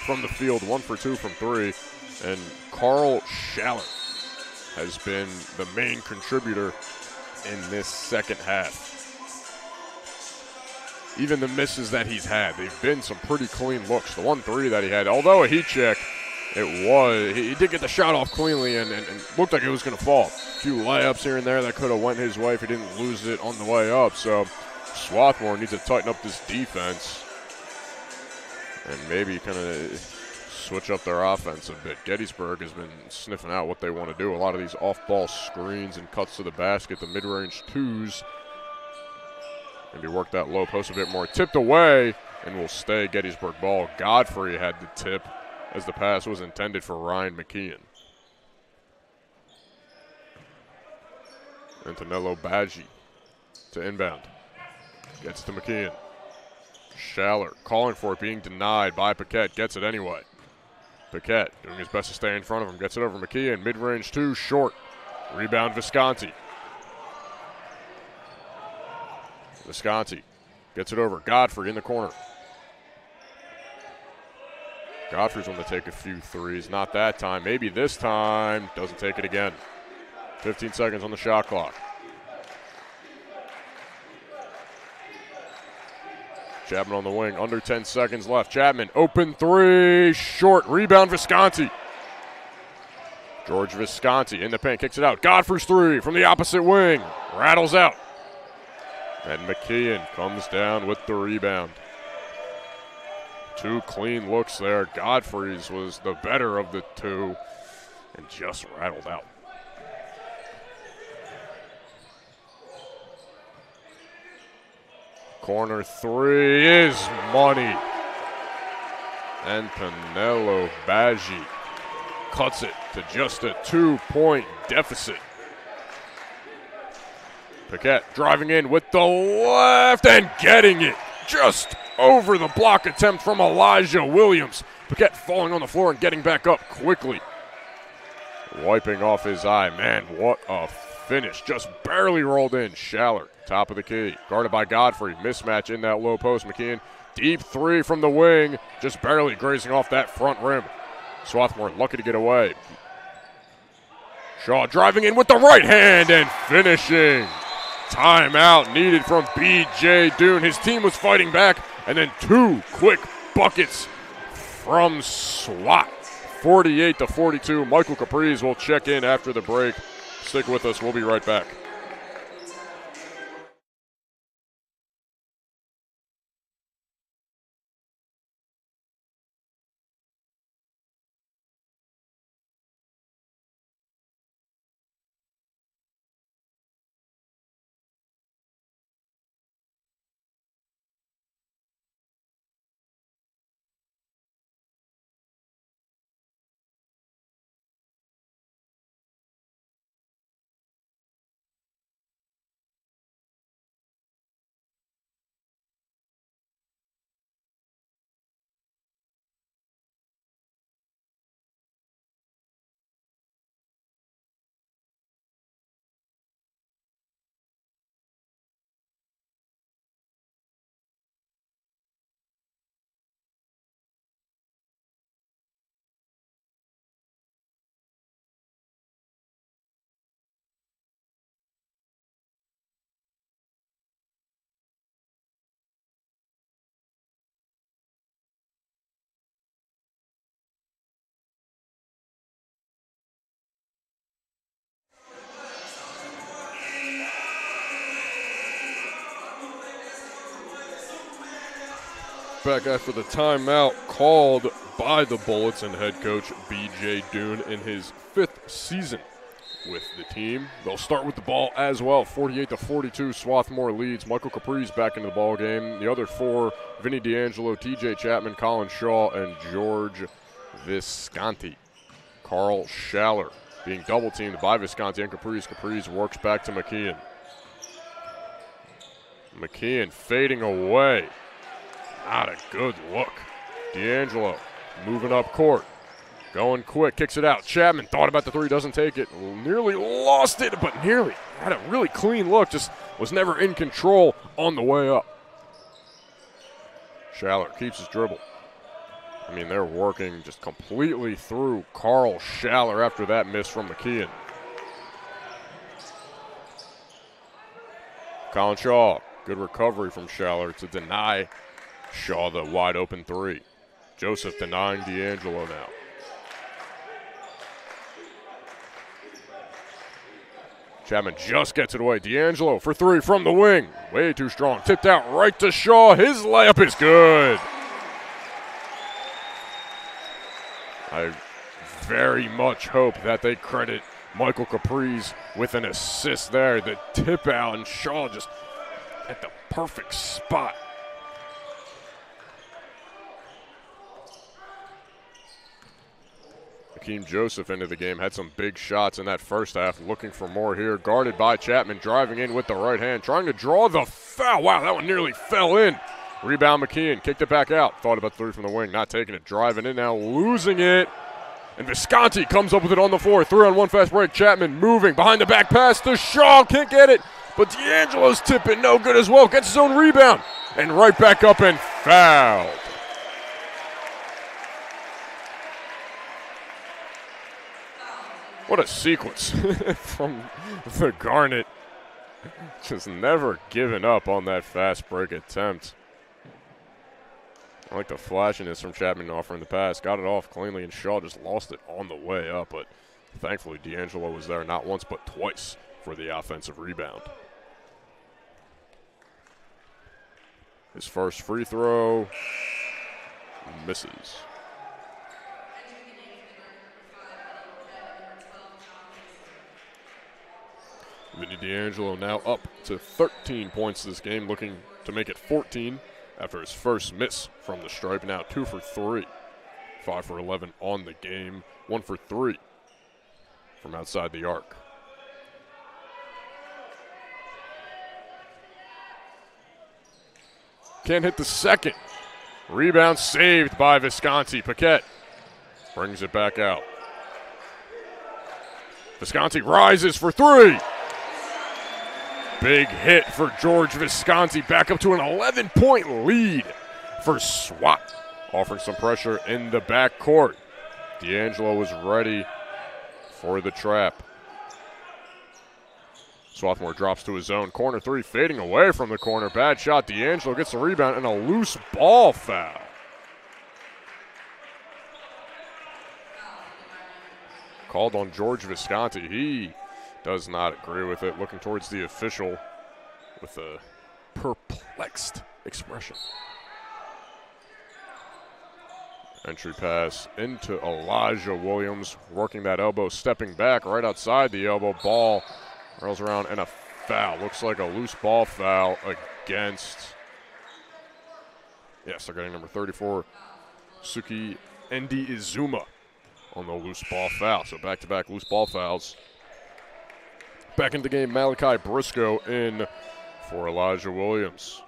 from the field, 1 for 2 from 3. And Carl Schaller has been the main contributor in this second half. Even the misses that he's had, they've been some pretty clean looks. The 1-3 that he had, although a heat check, he did get the shot off cleanly and looked like it was going to fall. A few layups here and there that could have went his way if he didn't lose it on the way up. So Swarthmore needs to tighten up this defense and maybe kind of switch up their offense a bit. Gettysburg has been sniffing out what they want to do. A lot of these off-ball screens and cuts to the basket, the mid-range 2s. Maybe work that low post a bit more. Tipped away and will stay Gettysburg ball. Godfrey had the tip as the pass was intended for Ryan McKeon. Antonello Baggi to inbound. Gets to McKeon. Schaller calling for it, being denied by Paquette. Gets it anyway. Paquette doing his best to stay in front of him. Gets it over McKeon. Mid-range 2, short. Rebound Visconti. Visconti gets it over. Godfrey in the corner. Godfrey's going to take a few threes. Not that time. Maybe this time. Doesn't take it again. 15 seconds on the shot clock. Chapman on the wing, under 10 seconds left. Chapman, open three, short, rebound Visconti. George Visconti in the paint, kicks it out. Godfrey's three from the opposite wing, rattles out. And McKeon comes down with the rebound. Two clean looks there. Godfrey's was the better of the two and just rattled out. Corner three is money. And Pinello Baggi cuts it to just a 2-point deficit. Paquette driving in with the left and getting it just over the block attempt from Elijah Williams. Paquette falling on the floor and getting back up quickly. Wiping off his eye. Man, what a finish. Just barely rolled in. Schaller, top of the key. Guarded by Godfrey. Mismatch in that low post. McKeon, deep three from the wing. Just barely grazing off that front rim. Swarthmore lucky to get away. Shaw driving in with the right hand and finishing. Timeout needed from B.J. Dune. His team was fighting back, and then two quick buckets from Swat. 48-42. Michael Capriz will check in after the break. Stick with us. We'll be right back. Back after the timeout called by the Bullets and head coach B.J. Dune in his 5th season with the team. They'll start with the ball as well. 48-42, Swarthmore leads. Michael Capriz back into the ball game. The other four, Vinny D'Angelo, T.J. Chapman, Colin Shaw, and George Visconti. Carl Schaller being double-teamed by Visconti and Capriz. Capriz works back to McKeon. McKeon fading away. Not a good look. D'Angelo moving up court. Going quick, kicks it out. Chapman thought about the three, doesn't take it. Nearly lost it, but nearly had a really clean look. Just was never in control on the way up. Schaller keeps his dribble. I mean, they're working just completely through Carl Schaller after that miss from McKeon. Colin Shaw, good recovery from Schaller to deny Shaw the wide open three. Joseph denying D'Angelo now. Chapman just gets it away. D'Angelo for three from the wing. Way too strong. Tipped out right to Shaw. His layup is good. I very much hope that they credit Michael Capriz with an assist there. The tip out and Shaw just at the perfect spot. Akeem Joseph into the game, had some big shots in that first half, looking for more here. Guarded by Chapman, driving in with the right hand, trying to draw the foul. Wow, that one nearly fell in. Rebound McKeon, kicked it back out. Thought about three from the wing, not taking it, driving in now, losing it. And Visconti comes up with it on the floor. 3-on-1 fast break. Chapman moving, behind the back pass to Shaw, can't get it. But D'Angelo's tipping, no good as well. Gets his own rebound. And right back up and fouled. What a sequence from the Garnet. Just never giving up on that fast break attempt. I like the flashiness from Chapman offering the pass. Got it off cleanly, and Shaw just lost it on the way up. But thankfully, D'Angelo was there not once but twice for the offensive rebound. His first free throw misses. Vinny D'Angelo now up to 13 points this game, looking to make it 14 after his first miss from the stripe. Now 2 for 3, 5 for 11 on the game, 1 for 3 from outside the arc. Can't hit the second. Rebound saved by Visconti. Paquette brings it back out. Visconti rises for 3. Big hit for George Visconti, back up to an 11-point lead for SWAT, offering some pressure in the backcourt. D'Angelo was ready for the trap. Swarthmore drops to his own. Corner 3, fading away from the corner. Bad shot. D'Angelo gets the rebound and a loose ball foul. Called on George Visconti. He does not agree with it, looking towards the official with a perplexed expression. Entry pass into Elijah Williams, working that elbow, stepping back right outside the elbow. Ball rolls around and a foul. Looks like a loose ball foul against, yes, they're getting number 34, Suki Endi Izuma on the loose ball foul. So back-to-back loose ball fouls. Back into the game, Malachi Briscoe in for Elijah Williams.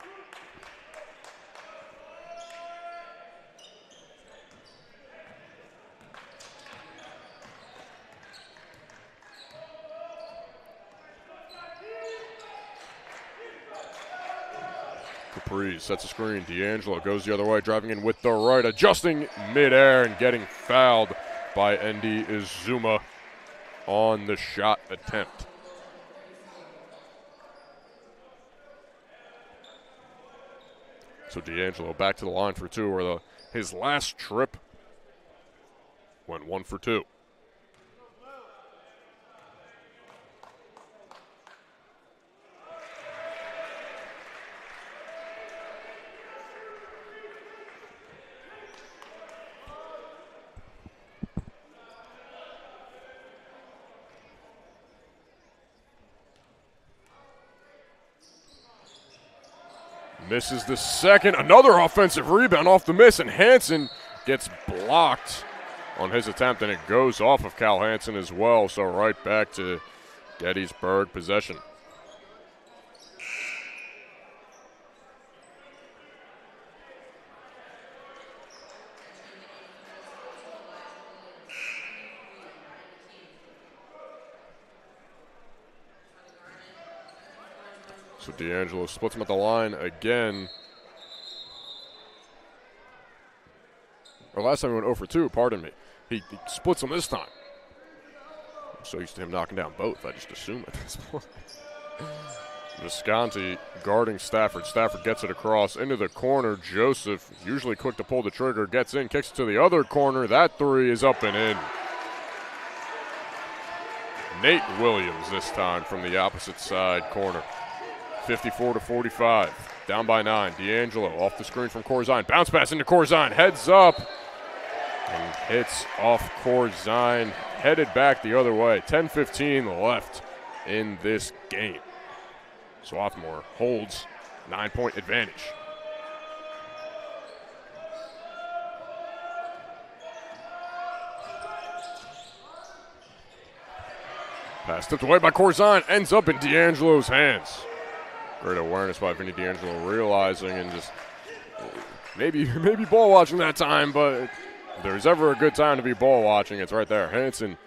Capri sets a screen. D'Angelo goes the other way, driving in with the right, adjusting midair and getting fouled by Endi Izuma on the shot attempt. So D'Angelo back to the line for 2, where his last trip went 1 for 2. Misses the second. Another offensive rebound off the miss, and Hansen gets blocked on his attempt, and it goes off of Cal Hansen as well. So right back to Gettysburg possession. So D'Angelo splits him at the line again. Or last time he went 0 for 2, pardon me. He splits him this time. I'm so used to him knocking down both, I just assume at this point. Visconti guarding Stafford. Stafford gets it across into the corner. Joseph, usually quick to pull the trigger, gets in, kicks it to the other corner. That 3 is up and in. Nate Williams this time from the opposite side corner. 54-45, down by 9. D'Angelo off the screen from Corzine. Bounce pass into Corzine, heads up, and hits off Corzine, headed back the other way. 10:15 left in this game. Swarthmore holds 9-point advantage. Pass tipped away by Corzine, ends up in D'Angelo's hands. Great awareness by Vinny D'Angelo, realizing and just maybe ball watching that time, but if there's ever a good time to be ball watching, it's right there. Hansen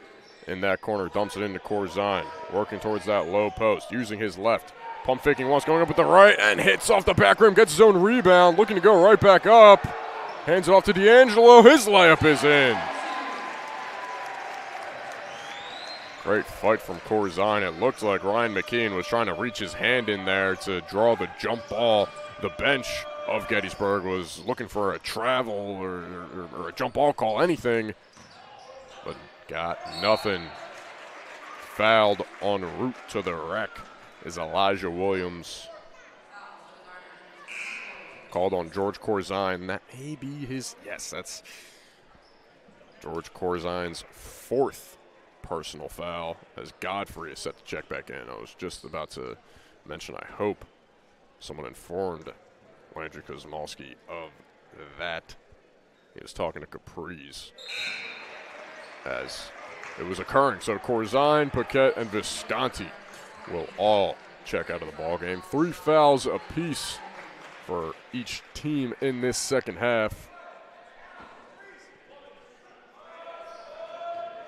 in that corner dumps it into Corzine, working towards that low post, using his left. Pump faking once, going up with the right, and hits off the back rim, gets his own rebound, looking to go right back up. Hands it off to D'Angelo, his layup is in. Great fight from Corzine. It looked like Ryan McKeon was trying to reach his hand in there to draw the jump ball. The bench of Gettysburg was looking for a travel or a jump ball call, anything, but got nothing. Fouled en route to the wreck is Elijah Williams. Called on George Corzine. That may be his, yes, that's George Corzine's 4th personal foul as Godfrey is set to check back in. I was just about to mention, I hope someone informed Landry Kozmalski of that. He was talking to Capri's as it was occurring. So Corzine, Paquette, and Visconti will all check out of the ball game. 3 fouls apiece for each team in this second half.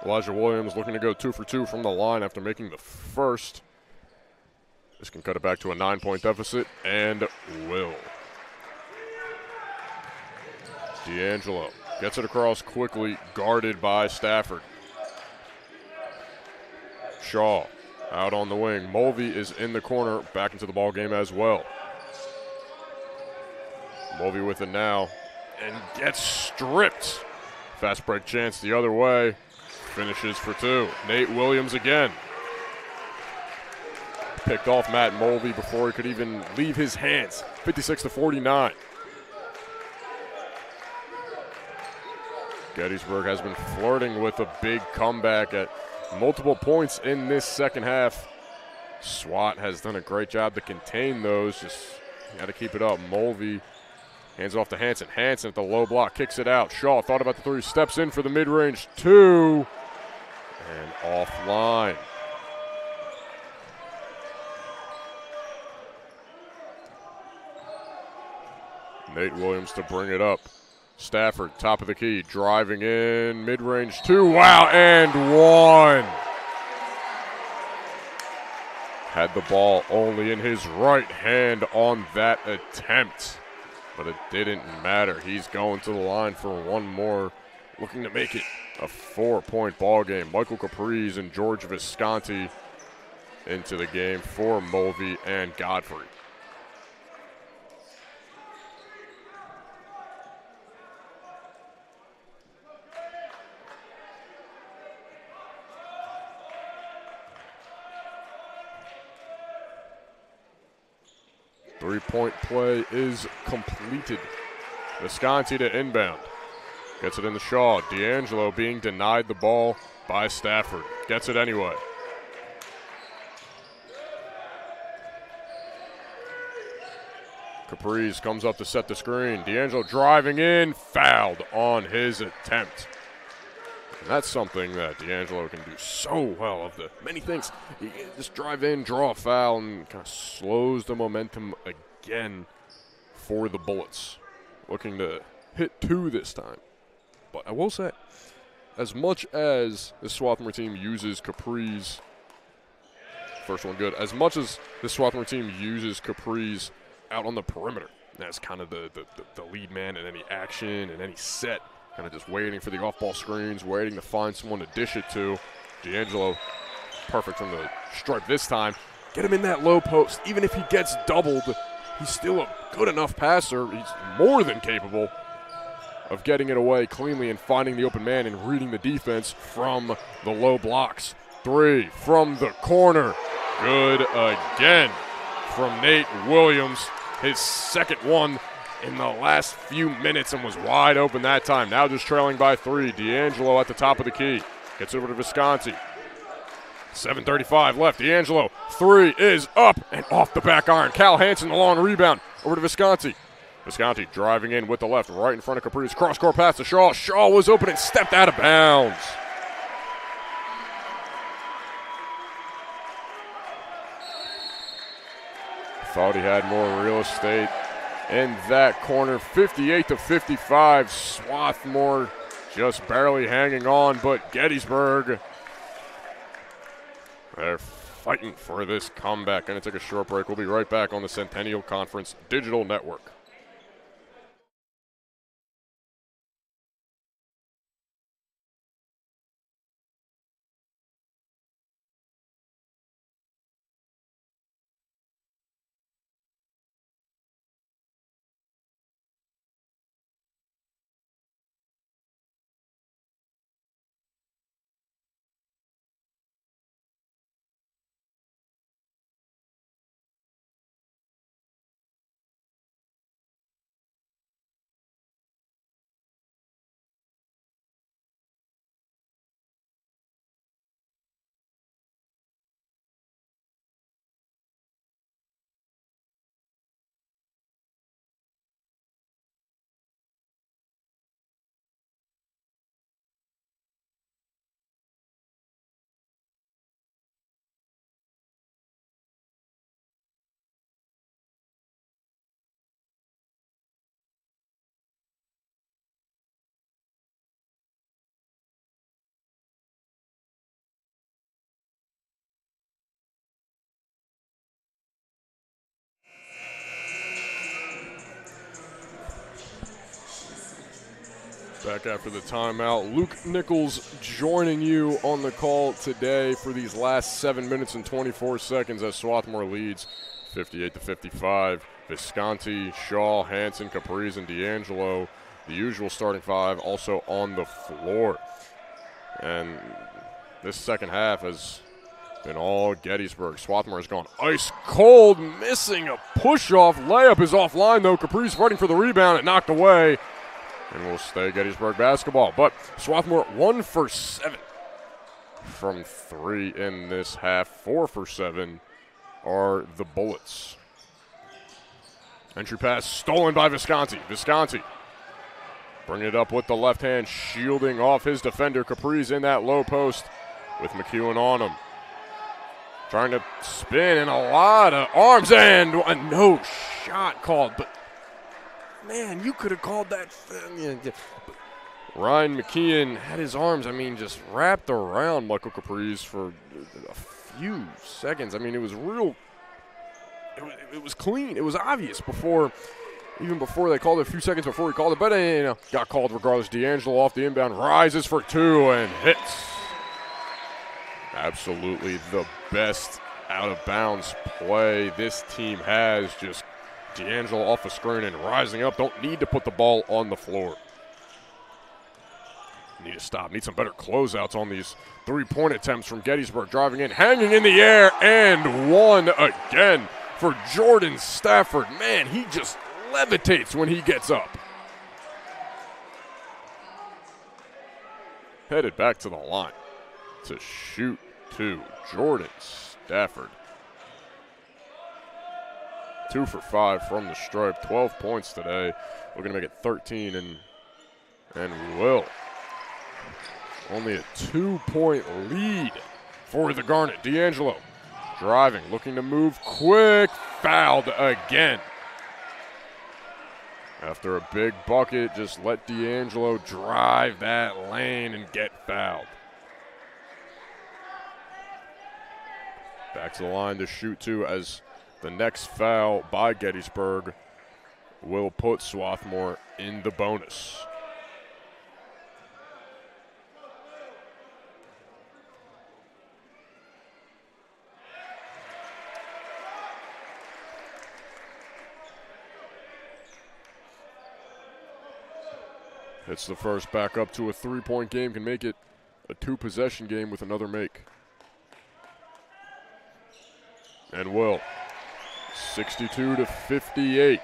Elijah Williams looking to go 2 for 2 from the line after making the first. This can cut it back to a 9-point deficit, and will. D'Angelo gets it across quickly, guarded by Stafford. Shaw out on the wing. Mulvey is in the corner, back into the ball game as well. Mulvey with it now, and gets stripped. Fast break chance the other way. Finishes for 2. Nate Williams again. Picked off Matt Mulvey before he could even leave his hands. 56-49. Gettysburg has been flirting with a big comeback at multiple points in this second half. SWAT has done a great job to contain those. Just got to keep it up. Mulvey hands off to Hanson. Hanson at the low block, kicks it out. Shaw thought about the 3, steps in for the mid-range 2, and offline. Nate Williams to bring it up. Stafford, top of the key, driving in, mid-range 2, wow, and 1. Had the ball only in his right hand on that attempt, but it didn't matter. He's going to the line for one more, looking to make it a 4-point ball game. Michael Capri's and George Visconti into the game for Mulvey and Godfrey. Three-point play is completed. Visconti to inbound. Gets it in the Shaw. D'Angelo being denied the ball by Stafford. Gets it anyway. Capri's comes up to set the screen. D'Angelo driving in, fouled on his attempt. And that's something that D'Angelo can do so well. Of the many things, he can just drive in, draw a foul, and kind of slows the momentum again for the Bullets. Looking to hit 2 this time. But I will say, as much as the Swarthmore team uses Capri's, first one good, as much as the Swarthmore team uses Capri's out on the perimeter, as kind of the lead man in any action and any set, kind of just waiting for the off-ball screens, waiting to find someone to dish it to. D'Angelo, perfect from the stripe this time. Get him in that low post. Even if he gets doubled, he's still a good enough passer. He's more than capable of getting it away cleanly and finding the open man and reading the defense from the low blocks. 3 from the corner. Good again from Nate Williams. His second one in the last few minutes and was wide open that time. Now just trailing by 3. D'Angelo at the top of the key. Gets over to Visconti. 7:35 left. D'Angelo, 3 is up and off the back iron. Cal Hansen, the long rebound. Over to Visconti. Visconti driving in with the left, right in front of Capri's. Cross-court pass to Shaw. Shaw was open and stepped out of bounds. Thought he had more real estate in that corner. 58-55. Swarthmore just barely hanging on, but Gettysburg, they're fighting for this comeback. Going to take a short break. We'll be right back on the Centennial Conference Digital Network. Back after the timeout. Luke Nichols joining you on the call today for these last 7 minutes and 24 seconds as Swarthmore leads 58-55. Visconti, Shaw, Hanson, Capriz, and D'Angelo, the usual starting five, also on the floor. And this second half has been all Gettysburg. Swarthmore has gone ice cold, missing a push-off. Layup is offline, though. Capriz fighting for the rebound. It knocked away. And will stay Gettysburg basketball. But Swarthmore 1 for 7 from 3 in this half. 4 for 7 are the Bullets. Entry pass stolen by Visconti. Visconti bringing it up with the left hand, shielding off his defender. Capriz in that low post with McEwen on him. Trying to spin and a lot of arms and a no shot called. But, man, you could have called that. Ryan McKeon had his arms, just wrapped around Michael Capriz for a few seconds. It was real. It was clean. It was obvious even before they called it, a few seconds before he called it. But, got called regardless. D'Angelo off the inbound, rises for 2 and hits. Absolutely the best out-of-bounds play this team has. Just D'Angelo off the screen and rising up. Don't need to put the ball on the floor. Need to stop. Need some better closeouts on these three-point attempts from Gettysburg. Driving in, hanging in the air, and one again for Jordan Stafford. Man, he just levitates when he gets up. Headed back to the line to shoot 2. Jordan Stafford. 2 for 5 from the stripe. 12 points today. We're going to make it 13, and we will. Only a 2-point lead for the Garnet. D'Angelo driving, looking to move quick. Fouled again. After a big bucket, just let D'Angelo drive that lane and get fouled. Back to the line to shoot 2 as the next foul by Gettysburg will put Swarthmore in the bonus. Hits the first, back up to a 3-point game, can make it a 2-possession game with another make. And will. 62-58.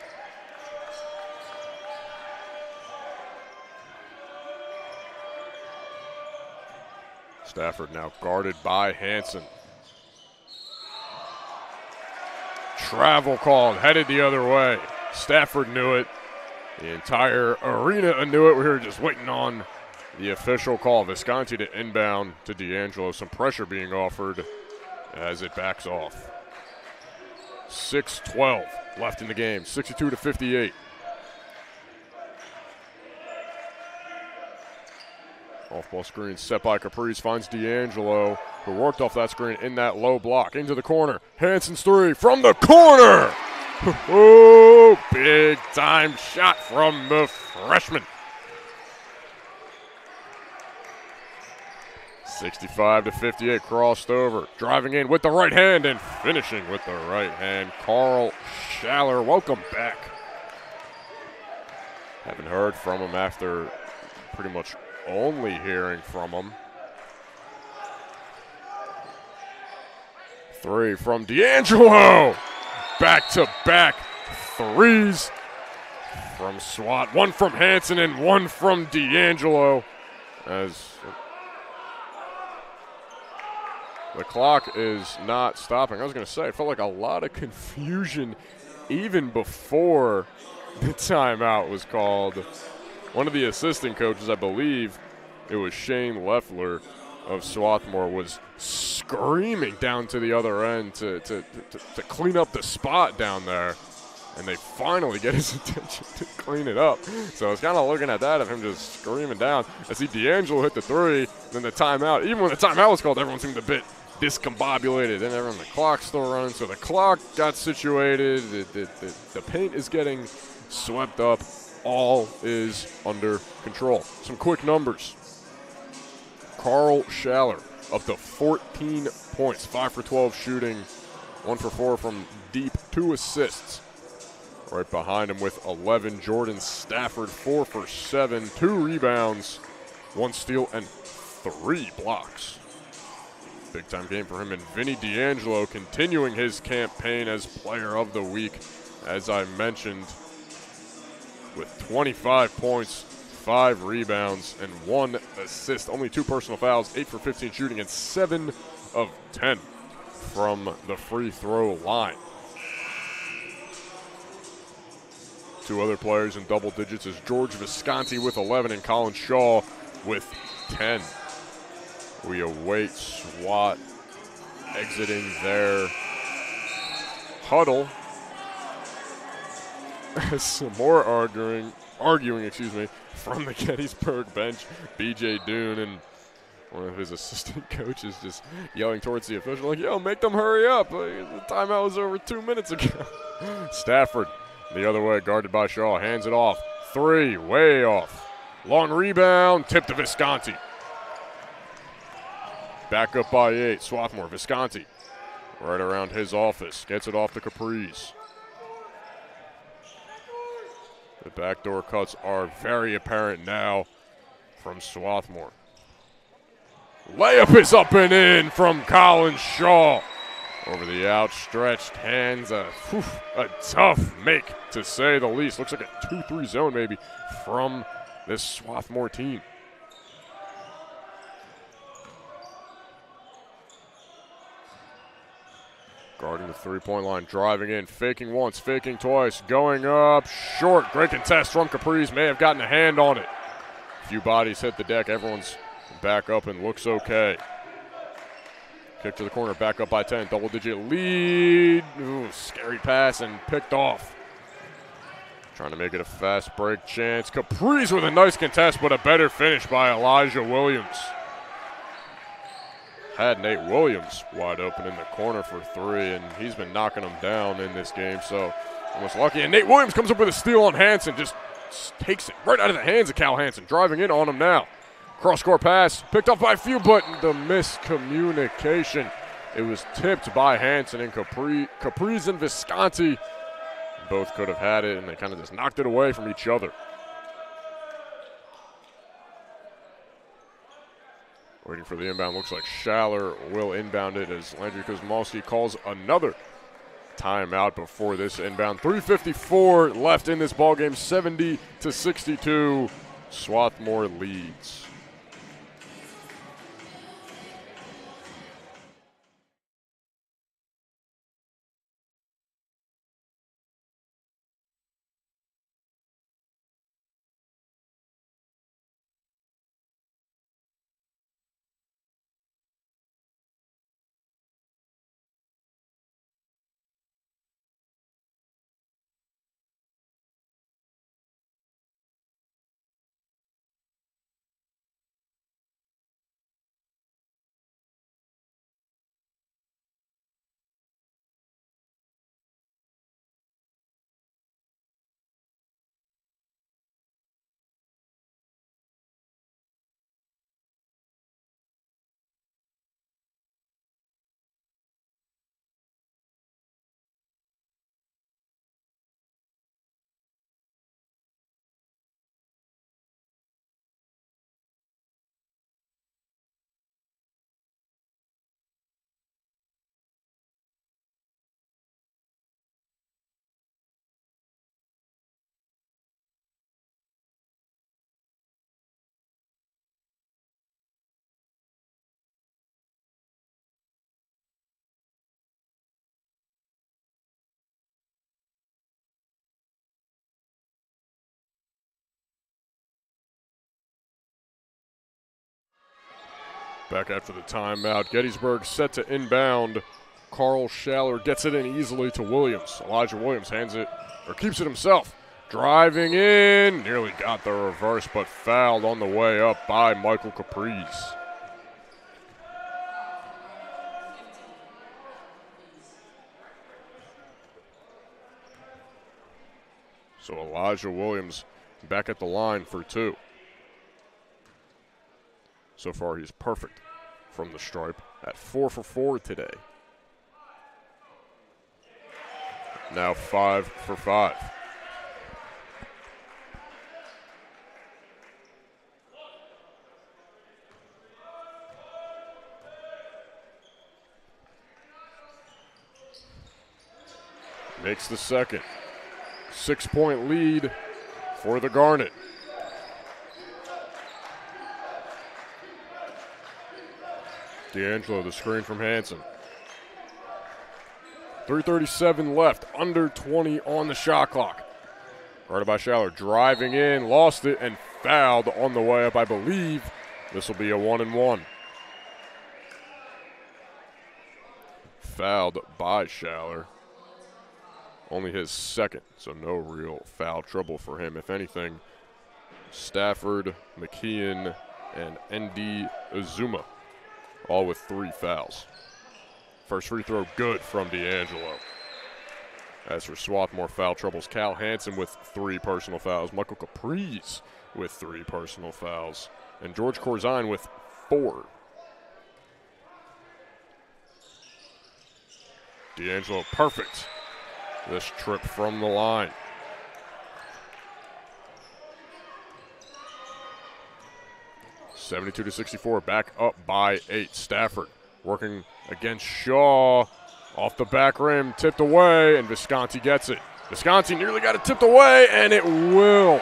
Stafford now guarded by Hanson. Travel called, headed the other way. Stafford knew it. The entire arena knew it. We were just waiting on the official call. Visconti to inbound to D'Angelo. Some pressure being offered as it backs off. 6:12 left in the game. 62-58. Off-ball screen set by Capriz. Finds D'Angelo, who worked off that screen in that low block. Into the corner. Hanson's 3 from the corner. Oh, big time shot from the freshman. 65-58, crossed over, driving in with the right hand and finishing with the right hand. Carl Schaller, welcome back. Haven't heard from him after pretty much only hearing from him. 3 from D'Angelo. Back-to-back threes from Swat. 1 from Hanson and 1 from D'Angelo. As the clock is not stopping. I was going to say, it felt like a lot of confusion even before the timeout was called. One of the assistant coaches, I believe it was Shane Leffler of Swarthmore, was screaming down to the other end to clean up the spot down there. And they finally get his attention to clean it up. So I was kind of looking at that of him just screaming down. I see D'Angelo hit the 3, then the timeout. Even when the timeout was called, everyone seemed a bit discombobulated. And everyone, the clock's still running. So the clock got situated. The paint is getting swept up. all is under control. Some quick numbers. Carl Schaller up to 14 points, 5 for 12 shooting, 1 for 4 from deep, 2 assists. Right behind him with 11, Jordan Stafford, 4 for 7, 2 rebounds, 1 steal, and 3 blocks. Big time game for him. And Vinny D'Angelo continuing his campaign as player of the week, as I mentioned, with 25 points, 5 rebounds, and 1 assist. Only 2 personal fouls, 8 for 15 shooting, and 7 of 10 from the free throw line. 2 other players in double digits is George Visconti with 11 and Colin Shaw with 10. We await SWAT exiting their huddle. Some more arguing, from the Gettysburg bench. BJ Dune and one of his assistant coaches just yelling towards the official, like, yo, make them hurry up. The timeout was over 2 minutes ago. Stafford, the other way, guarded by Shaw, hands it off. 3, way off. Long rebound, tip to Visconti. Back up by 8, Swarthmore, Visconti. Right around his office, gets it off to Caprice. The backdoor cuts are very apparent now from Swarthmore. Layup is up and in from Colin Shaw. Over the outstretched hands, a tough make to say the least. Looks like a 2-3 zone maybe from this Swarthmore team. Guarding the three-point line, driving in, faking once, faking twice, going up short. Great contest from Caprice, may have gotten a hand on it. A few bodies hit the deck, everyone's back up and looks okay. Kick to the corner, back up by 10, double-digit lead. Ooh, scary pass and picked off. Trying to make it a fast break chance. Caprice with a nice contest, but a better finish by Elijah Williams. Had Nate Williams wide open in the corner for 3, and he's been knocking them down in this game, so almost lucky. And Nate Williams comes up with a steal on Hansen, just takes it right out of the hands of Cal Hansen, driving in on him now. Cross-court pass, picked up by a few, but the miscommunication. It was tipped by Hansen and Caprice and Visconti. Both could have had it, and they kind of just knocked it away from each other. Waiting for the inbound. Looks like Schaller will inbound it as Landry Kuzmalski calls another timeout before this inbound. 3:54 left in this ballgame, 70-62. Swarthmore leads. Back after the timeout, Gettysburg set to inbound. Carl Schaller gets it in easily to Williams. Elijah Williams hands it, or keeps it himself. Driving in, nearly got the reverse, but fouled on the way up by Michael Caprice. So Elijah Williams back at the line for 2. So far, he's perfect from the stripe at 4 for 4 today. Now 5 for 5. Makes the second. 6-point lead for the Garnet. D'Angelo, the screen from Hansen. 3:37 left, under 20 on the shot clock. Guarded by Schaller, driving in, lost it, and fouled on the way up, I believe. This will be a 1-and-1. Fouled by Schaller. Only his second, so no real foul trouble for him. If anything, Stafford, McKeon, and N.D. Azuma, all with 3 fouls. First free throw good from D'Angelo. As for Swarthmore foul troubles, Cal Hansen with 3 personal fouls, Michael Caprice with 3 personal fouls, and George Corzine with 4. D'Angelo perfect this trip from the line. (72-64), back up by 8. Stafford working against Shaw. Off the back rim, tipped away, and Visconti gets it. Visconti nearly got it tipped away, and it will.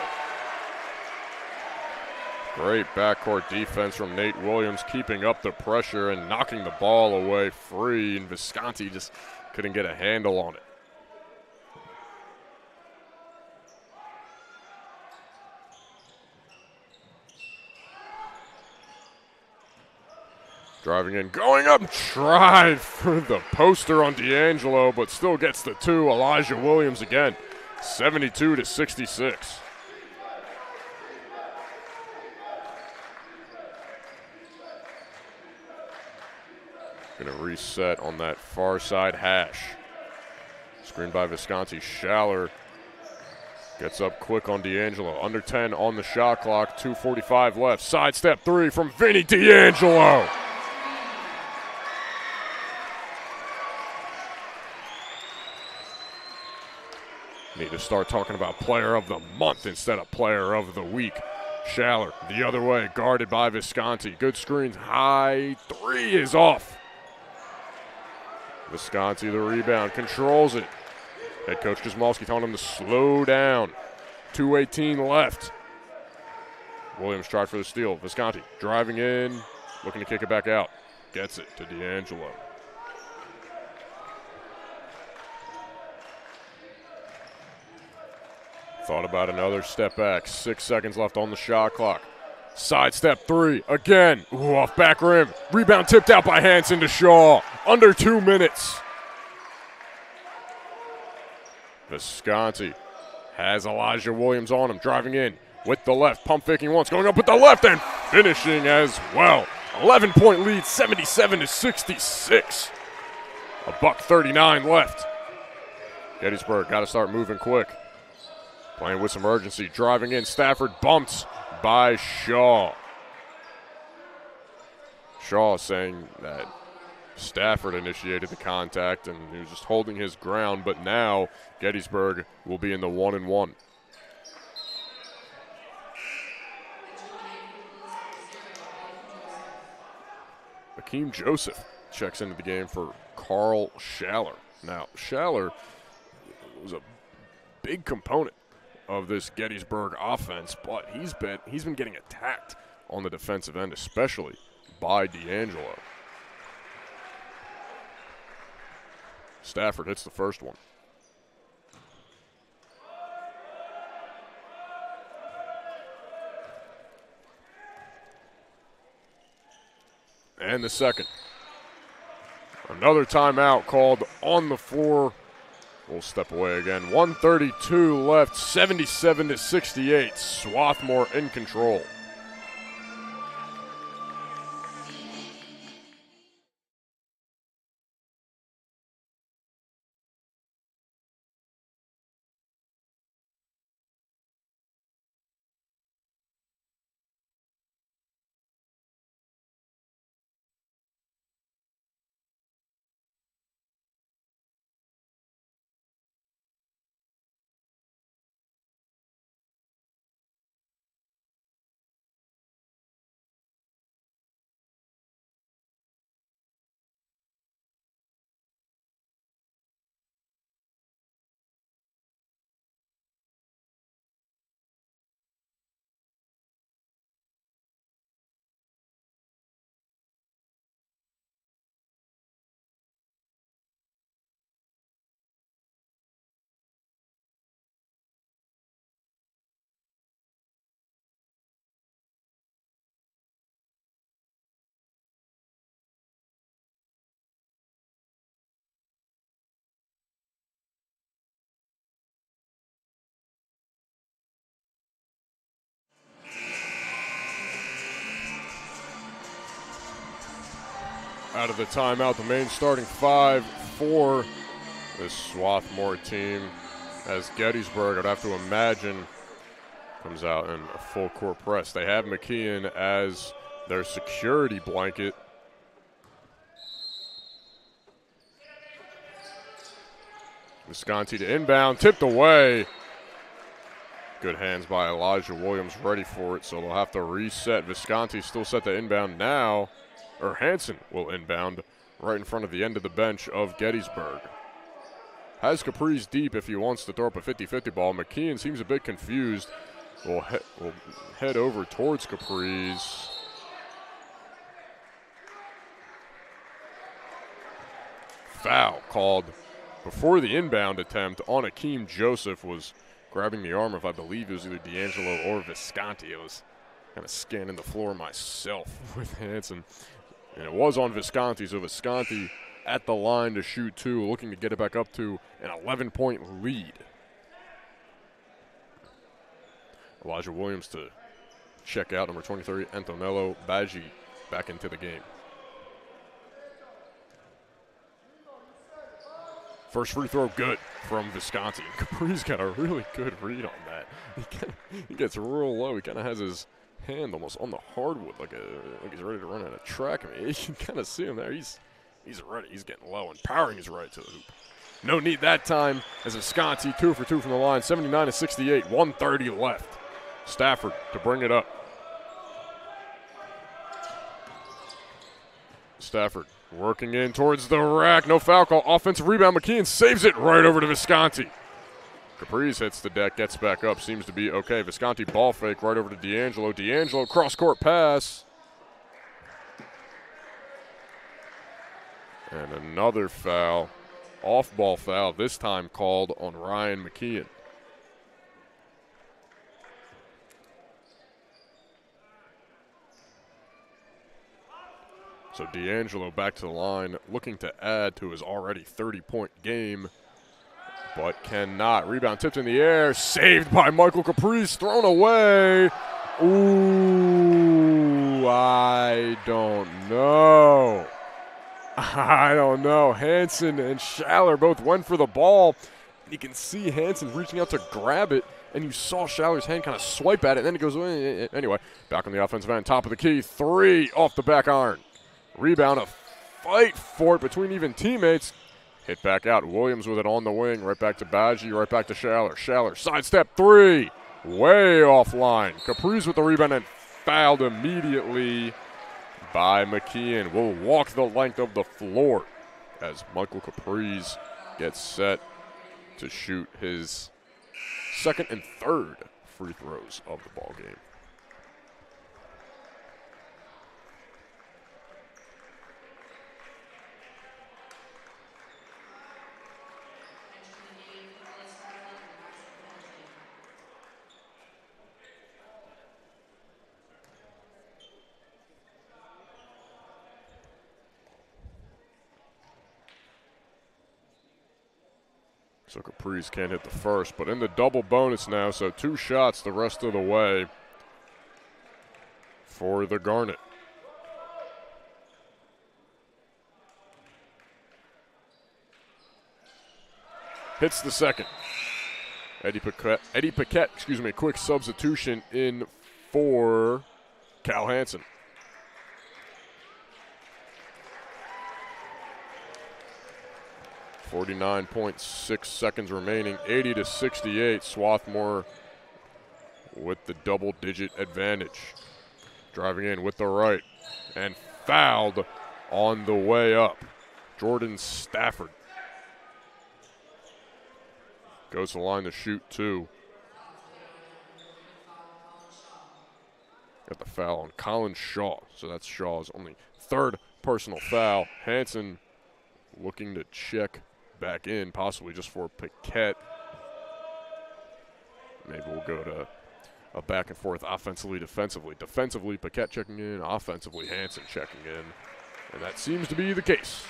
Great backcourt defense from Nate Williams, keeping up the pressure and knocking the ball away free, and Visconti just couldn't get a handle on it. Driving in, going up, tried for the poster on D'Angelo, but still gets the 2. Elijah Williams again, 72-66. Gonna reset on that far side hash. Screened by Visconti. Schaller gets up quick on D'Angelo. Under 10 on the shot clock, 2:45 left. Sidestep 3 from Vinny D'Angelo. Need to start talking about player of the month instead of player of the week. Schaller the other way, guarded by Visconti. Good screens, high 3 is off. Visconti the rebound, controls it. Head coach Kosmowski telling him to slow down. 2:18 left. Williams tried for the steal. Visconti driving in, looking to kick it back out. Gets it to D'Angelo. Thought about another step back. 6 seconds left on the shot clock. Sidestep 3 again. Ooh, off back rim. Rebound tipped out by Hansen to Shaw. Under 2 minutes. Visconti has Elijah Williams on him. Driving in with the left. Pump faking once. Going up with the left and finishing as well. 11-point lead, 77-66. $1:39 left. Gettysburg got to start moving quick. Playing with some urgency, driving in. Stafford bumped by Shaw. Shaw saying that Stafford initiated the contact and he was just holding his ground, but now Gettysburg will be in the 1-and-1. Akeem Joseph checks into the game for Carl Schaller. Now, Schaller was a big component of this Gettysburg offense, but he's been getting attacked on the defensive end, especially by D'Angelo. Stafford hits the first one. And the second. Another timeout called on the floor. We'll step away again. 1:32 left, 77-68. Swarthmore in control. out of the timeout. The main starting five for this Swarthmore team, as Gettysburg, I'd have to imagine, comes out in a full court press. They have McKeon as their security blanket. Visconti to inbound, tipped away. Good hands by Elijah Williams, ready for it, so they'll have to reset. Visconti still set the inbound now, or Hansen will inbound right in front of the end of the bench of Gettysburg. Has Capri's deep if he wants to throw up a 50-50 ball. McKeon seems a bit confused. Will head over towards Capri's. Foul called before the inbound attempt on Akeem Joseph. Was grabbing the arm of, I believe it was either D'Angelo or Visconti. I was kind of scanning the floor myself with Hansen. And it was on Visconti, so Visconti at the line to shoot two, looking to get it back up to an 11-point lead. Elijah Williams to check out, number 23, Antonello Baggi back into the game. First free throw good from Visconti. Capri's got a really good read on that. He gets real low. He kind of has his hand almost on the hardwood like he's ready to run out of track. I mean, you can kind of see him there. He's ready. He's getting low and powering his right to the hoop. No need that time as Visconti 2 for 2 from the line, 79-68, 1:30 left. Stafford to bring it up. Stafford working in towards the rack. No foul call. Offensive rebound. McKeon saves it right over to Visconti. Capri's hits the deck, gets back up. Seems to be okay. Visconti ball fake right over to D'Angelo. D'Angelo cross-court pass. And another foul. Off-ball foul, this time called on Ryan McKeon. So D'Angelo back to the line, looking to add to his already 30-point game, but cannot. Rebound tipped in the air, saved by Michael Caprice, thrown away. Ooh, I don't know. Hansen and Schaller both went for the ball. You can see Hansen reaching out to grab it, and you saw Schaller's hand kind of swipe at it, and then it goes away. Anyway, back on the offensive end, top of the key, 3 off the back iron. Rebound, a fight for it between even teammates. Hit back out. Williams with it on the wing. Right back to Baggi, right back to Schaller. Schaller, sidestep 3. Way offline. Capri's with the rebound and fouled immediately by McKeon. Will walk the length of the floor as Michael Capri's gets set to shoot his second and third free throws of the ball game. So Capri's can't hit the first, but in the double bonus now, so 2 shots the rest of the way for the Garnet. Hits the second. Eddie Paquette, quick substitution in for Cal Hansen. .6 seconds remaining, 80-68. Swarthmore with the double-digit advantage. Driving in with the right and fouled on the way up. Jordan Stafford goes to the line to shoot 2. Got the foul on Colin Shaw, so that's Shaw's only 3rd personal foul. Hansen looking to check back in, possibly just for Paquette. Maybe we'll go to a back and forth offensively, defensively. Defensively, Paquette checking in. Offensively, Hansen checking in. And that seems to be the case.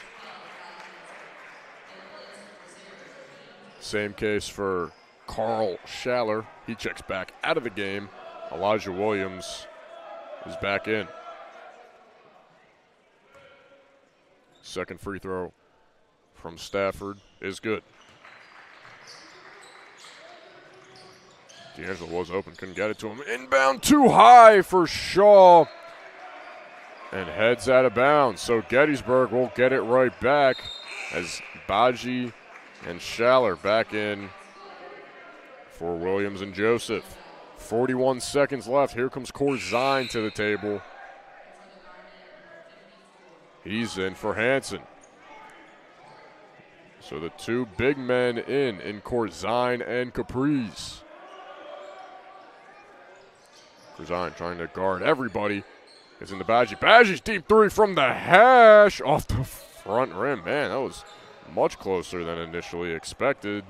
Same case for Carl Schaller. He checks back out of the game. Elijah Williams is back in. Second free throw from Stafford is good. D'Angelo was open, couldn't get it to him. Inbound too high for Shaw. And heads out of bounds. So Gettysburg will get it right back as Baji and Schaller back in for Williams and Joseph. 41 seconds left. Here comes Corzine to the table. He's in for Hansen. So the two big men in Corzine and Caprice. Corzine trying to guard everybody. Is in the Badgie. Badgie's deep three from the hash off the front rim. Man, that was much closer than initially expected.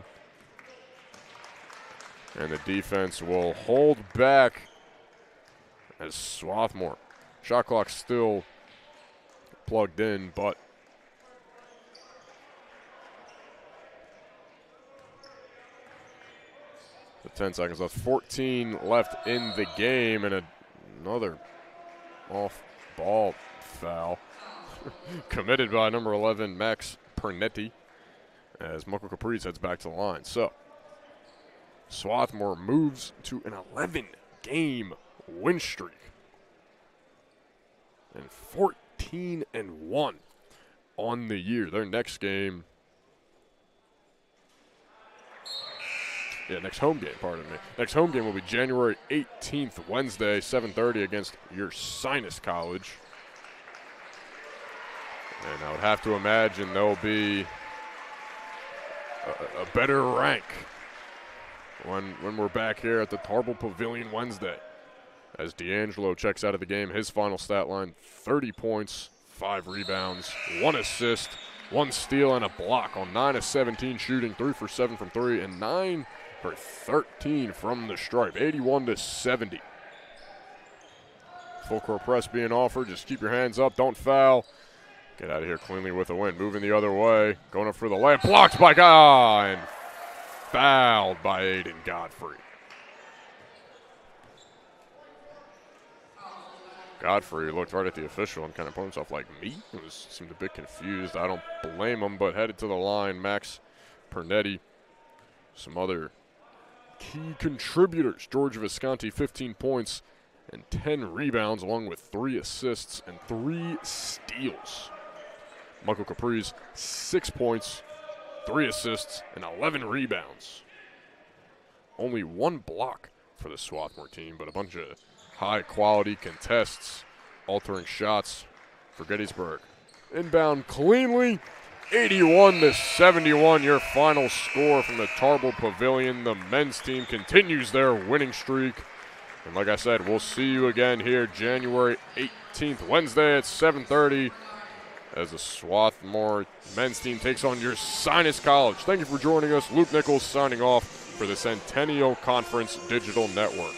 And the defense will hold back as Swarthmore. Shot clock still plugged in, but the 10 seconds left. 14 left in the game, and another off-ball foul committed by number 11, Max Pernetti, as Marco Caprice heads back to the line. So, Swarthmore moves to an 11-game win streak and 14-1 on the year. Their next game, next home game, pardon me. Next home game will be January 18th, Wednesday, 7:30 against Ursinus College. And I would have to imagine there'll be a better rank when we're back here at the Tarble Pavilion Wednesday. As D'Angelo checks out of the game, his final stat line, 30 points, 5 rebounds, 1 assist, 1 steal, and a block on 9 of 17 shooting, 3 for 7 from 3, and 9 for 13 from the stripe, 81-70. Full court press being offered. Just keep your hands up. Don't foul. Get out of here cleanly with a win. Moving the other way. Going up for the layup. Blocked by and fouled by Aiden Godfrey. Godfrey looked right at the official and kind of put himself like, me? Seemed a bit confused. I don't blame him, but headed to the line. Max Pernetti. Some other key contributors. George Visconti, 15 points and 10 rebounds, along with 3 assists and 3 steals. Michael Caprice, 6 points, 3 assists, and 11 rebounds. Only 1 block for the Swarthmore team, but a bunch of high-quality contests, altering shots for Gettysburg. Inbound cleanly. 81-71, your final score from the Tarble Pavilion. The men's team continues their winning streak. And like I said, we'll see you again here January 18th, Wednesday at 7:30 as the Swarthmore men's team takes on Ursinus College. Thank you for joining us. Luke Nichols signing off for the Centennial Conference Digital Network.